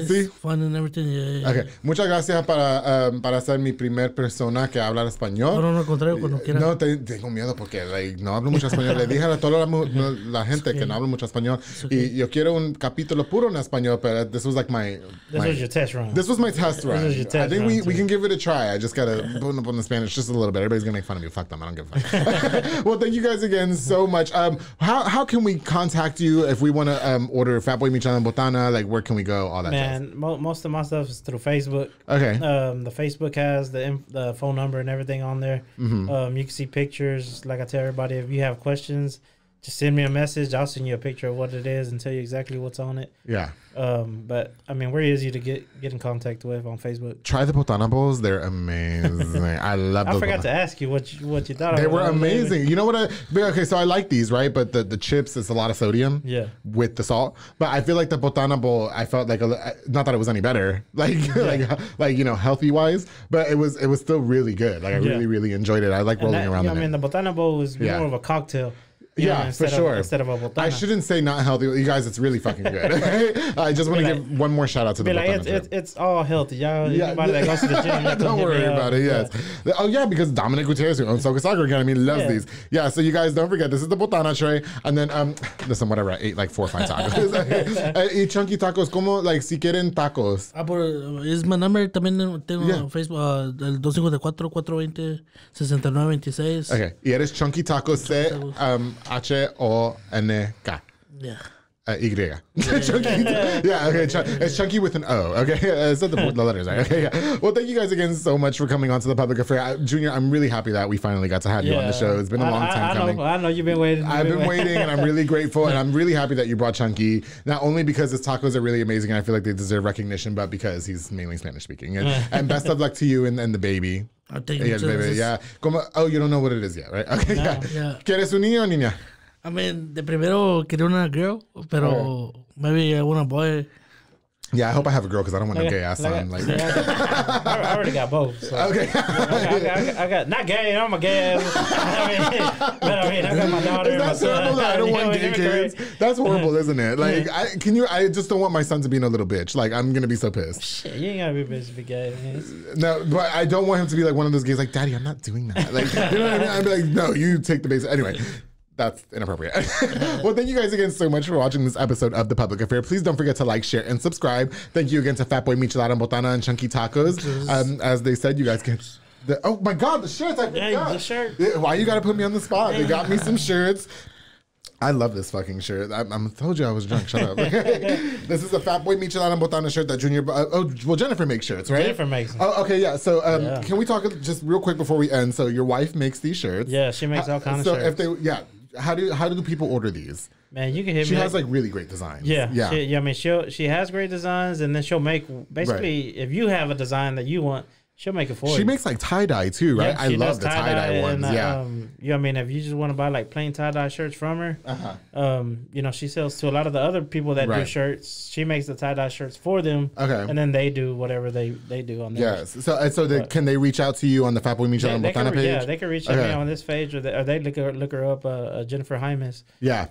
S3: sí.
S5: Fun and everything. Yeah.
S3: Okay. Muchas gracias para ser mi primer persona que habla español.
S5: No, al contrario, cuando quiera.
S3: No, tengo miedo porque no hablo mucho español. Le dije a toda la gente que no hablo mucho español. Y yo quiero un capítulo puro en español, pero this was like
S4: This was your test run.
S3: This was my test run.
S4: This was your test
S3: I think we can give it a try. I just got to bone up on the Spanish just a little bit. Everybody's going to make fun of me. Fuck them. I don't give a fuck. Well, thank you guys again so much. How can we contact you if we want to order Fat Boy Michelada and Botana? Like, where can we go? All that
S4: stuff. Most of my stuff is through Facebook.
S3: Okay.
S4: The Facebook has the phone number and everything on there. You can see pictures. Like I tell everybody, if you have questions, just send me a message. I'll send you a picture of what it is and tell you exactly what's on it.
S3: Yeah.
S4: But I mean, we're easy to get in contact with on Facebook.
S3: Try the botana bowls; they're amazing. I love.
S4: I forgot to ask you what you thought.
S3: They were amazing. You know what? Okay, so I like these, right? But the chips is a lot of sodium.
S4: Yeah.
S3: With the salt, but I feel like the botana bowl, I felt like not that it was any better, like like healthy wise, but it was still really good. Like I really enjoyed it. I like rolling around.
S4: I mean, the botana bowl is more of a cocktail.
S3: Yeah, for sure.
S4: Instead of a botana.
S3: I shouldn't say not healthy. You guys, it's really fucking good. I just want to give one more shout out to the botana.
S4: It's all healthy. Y'all, anybody that goes to the gym,
S3: don't worry about it. Yes. Yeah. Oh, yeah, because Dominic Gutierrez, who owns Soca Soccer Academy, loves these. Yeah, so you guys don't forget, this is the botana tray. And then, listen, whatever, I ate like 4 or 5 tacos. I eat chunky tacos, como, like, si quieren tacos.
S5: Es my number, también tengo Facebook, el 254-420-6926.
S3: Okay, y eres chunky tacos, H-O-N-K.
S5: Yeah.
S3: Y. Chunky. Yeah, okay. It's chunky with an O. Okay. It's not the letters, right? Okay. Yeah. Well, thank you guys again so much for coming on to the Public Affair. Junior, I'm really happy that we finally got to have you on the show. It's been a long time coming.
S4: I know you've been waiting.
S3: I've been waiting, and I'm really grateful, and I'm really happy that you brought Chunky. Not only because his tacos are really amazing, and I feel like they deserve recognition, but because he's mainly Spanish speaking. And best of luck to you and the baby.
S5: I'll take it.
S3: Baby. Yeah. Oh, you don't know what it is yet, right? Okay.
S5: Yeah.
S3: ¿Quieres un niño o niña?
S5: I mean, de primero quería una girl, pero maybe I want a boy.
S3: Yeah, I hope I have a girl because I don't want no gay ass son. Like,
S4: I already got both. So.
S3: Okay.
S4: I got not gay. I'm a gay ass. I got my daughter.
S3: Is that terrible that I don't want gay kids? That's horrible, isn't it? Like, I just don't want my son to be no little bitch. Like, I'm gonna be so pissed.
S4: Shit, you ain't gotta be a bitch to be gay. Man.
S3: No, but I don't want him to be like one of those gays. Like, Daddy, I'm not doing that. Like, you know what I mean? I'd be like, no, you take the base anyway. That's inappropriate. Well, thank you guys again so much for watching this episode of The Public Affair. Please don't forget to like, share, and subscribe. Thank you again to Fatboy Michelada and Botana and Chunky Tacos. As they said, you guys can... oh my God, the shirts! I forgot.
S4: Yeah, the shirt.
S3: Why you gotta put me on the spot? They got me some shirts. I love this fucking shirt. I told you I was drunk. Shut up. This is a Fatboy Michelada and Botana shirt that Junior... Jennifer makes shirts, right?
S4: Jennifer makes them.
S3: Oh, okay, yeah. So can we talk just real quick before we end? So your wife makes these shirts.
S4: Yeah, she makes all kinds of shirts.
S3: So if they... How do people order these?
S4: Man, you can hit me.
S3: She has like really great designs.
S4: Yeah. I mean, she has great designs, and then she'll make basically if you have a design that you want, she'll make it for you.
S3: She makes like tie-dye too, right? I love the tie-dye ones. I
S4: mean, if you just want to buy like plain tie-dye shirts from her, she sells to a lot of the other people that do shirts. She makes the tie-dye shirts for them. Okay. And then they do whatever they do on there.
S3: Yes. So can they reach out to you on the Fatboy Michelada and Botana page?
S4: Yeah, they can reach out to me on this page, or they look her up, Jennifer Jaimes.
S3: Yeah.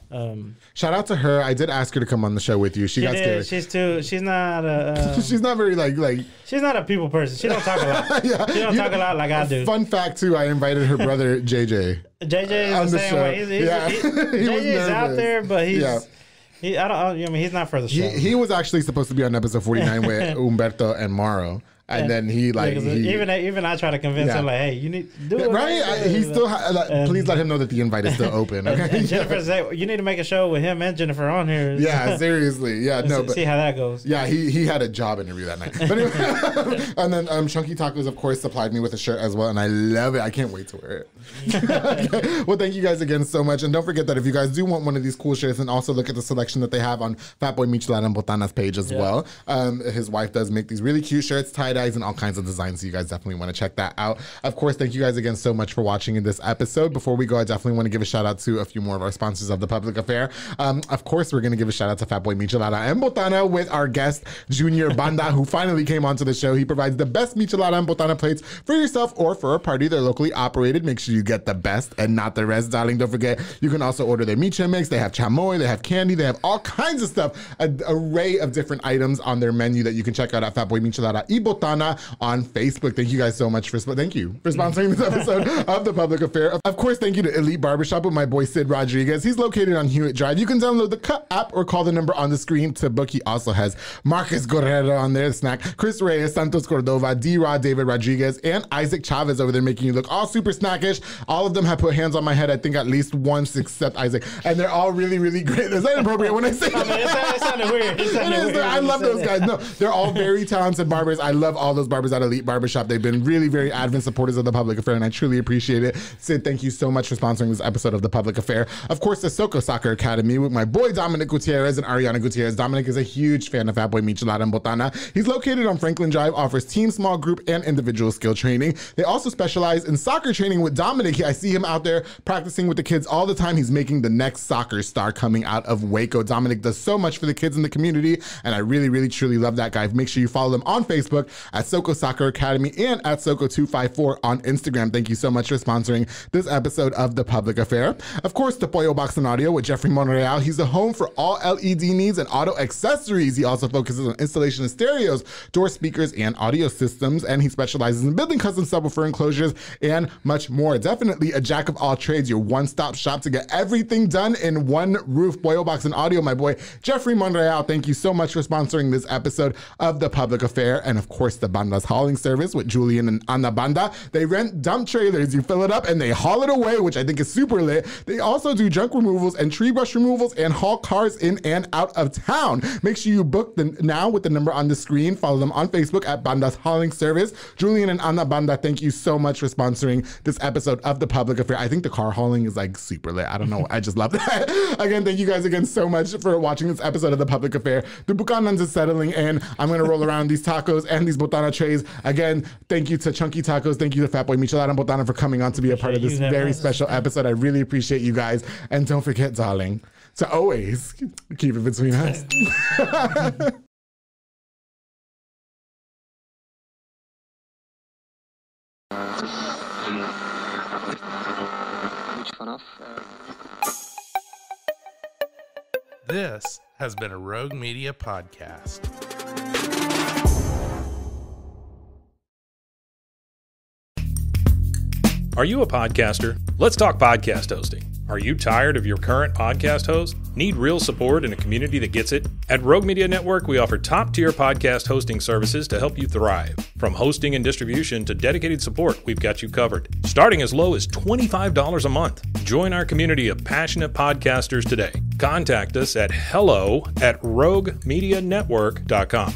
S3: Shout out to her. I did ask her to come on the show with you. She got scared.
S4: She's not a...
S3: she's not very like...
S4: She's not a people person. She don't talk a lot. She don't talk a lot like I do.
S3: Fun fact too, I invited her brother JJ.
S4: JJ is the same way. JJ's out there, but he's he's not for the show.
S3: He was actually supposed to be on episode 49 with Humberto and Mauro. And then
S4: even I try to convince him like, hey, you need to do it.
S3: Right? He still please let him know that the invite is still open. Okay.
S4: And Jennifer said you need to make a show with him and Jennifer on here.
S3: Yeah, seriously. Yeah, but
S4: see how that goes.
S3: Yeah, he had a job interview that night. But anyway, and then Chunky Tacos, of course, supplied me with a shirt as well, and I love it. I can't wait to wear it. Okay. Well, thank you guys again so much, and don't forget that if you guys do want one of these cool shirts, and also look at the selection that they have on Fatboy Michelada and Botana's page as well. His wife does make these really cute shirts, tie-dyes, and all kinds of designs, so you guys definitely want to check that out. Of course, thank you guys again so much for watching in this episode. Before we go, I definitely want to give a shout out to a few more of our sponsors of The Public Affair. Of course, we're going to give a shout out to Fatboy Michelada and Botana with our guest, Junior Banda, who finally came onto the show. He provides the best Michelada and Botana plates for yourself or for a party. They're locally operated. Make sure you get the best and not the rest, darling. Don't forget, you can also order their miche mix. They have chamoy, they have candy, they have all kinds of stuff, an array of different items on their menu that you can check out at Fatboy Michelada y Botana on Facebook. Thank you guys so much for sponsoring this episode of The Public Affair. Of course, thank you to Elite Barbershop with my boy Sid Rodriguez. He's located on Hewitt Drive. You can download the Cut app or call the number on the screen to book. He also has Marcus Guerrero on there, Snack, Chris Reyes, Santos Cordova, D-Rod, David Rodriguez, and Isaac Chavez over there making you look all super snackish. All of them have put hands on my head, I think at least once, except Isaac. And they're all really, really great. Is that inappropriate when I say that?
S4: It sounded weird.
S3: I love those guys. No, they're all very talented barbers. I love love all those barbers at Elite Barbershop. They've been really very avid supporters of The Public Affair, and I truly appreciate it. Sid, thank you so much for sponsoring this episode of The Public Affair. Of course, the Soko Soccer Academy with my boy Dominic Gutierrez and Ariana Gutierrez. Dominic is a huge fan of Fatboy Michelada and Botana. He's located on Franklin Drive, offers team, small group, and individual skill training. They also specialize in soccer training with Dominic. I see him out there practicing with the kids all the time. He's making the next soccer star coming out of Waco. Dominic does so much for the kids in the community, and I really, really, truly love that guy. Make sure you follow them on Facebook at Soko Soccer Academy and at Soko254 on Instagram. Thank you so much for sponsoring this episode of The Public Affair. Of course, the Pollo Box and Audio with Jeffrey Monreal. He's the home for all LED needs and auto accessories. He also focuses on installation of stereos, door speakers, and audio systems, and he specializes in building custom subwoofer enclosures and much more. Definitely a jack of all trades, your one-stop shop to get everything done in one roof. Pollo Box and Audio, my boy Jeffrey Monreal. Thank you so much for sponsoring this episode of The Public Affair. And of course, the Banda's hauling service with Julian and Ana Banda. They rent dump trailers. You fill it up and they haul it away, which I think is super lit. They also do junk removals and tree brush removals and haul cars in and out of town. Make sure you book them now with the number on the screen. Follow them on Facebook at Banda's hauling service. Julian and Ana Banda, thank you so much for sponsoring this episode of The Public Affair. I think the car hauling is like super lit. I don't know. I just love that. Again, thank you guys again so much for watching this episode of The Public Affair. The Bucanans is settling in. I'm going to roll around these tacos and these botana trays. Again, thank you to Chunky Tacos. Thank you to Fatboy Michelada and Botana for coming on to be a part of this very special episode. I really appreciate you guys. And don't forget, darling, to always keep it between us.
S6: This has been a Rogue Media podcast.
S2: Are you a podcaster? Let's talk podcast hosting. Are you tired of your current podcast host? Need real support in a community that gets it? At Rogue Media Network, we offer top-tier podcast hosting services to help you thrive. From hosting and distribution to dedicated support, we've got you covered. Starting as low as $25 a month. Join our community of passionate podcasters today. Contact us at hello@roguemedianetwork.com.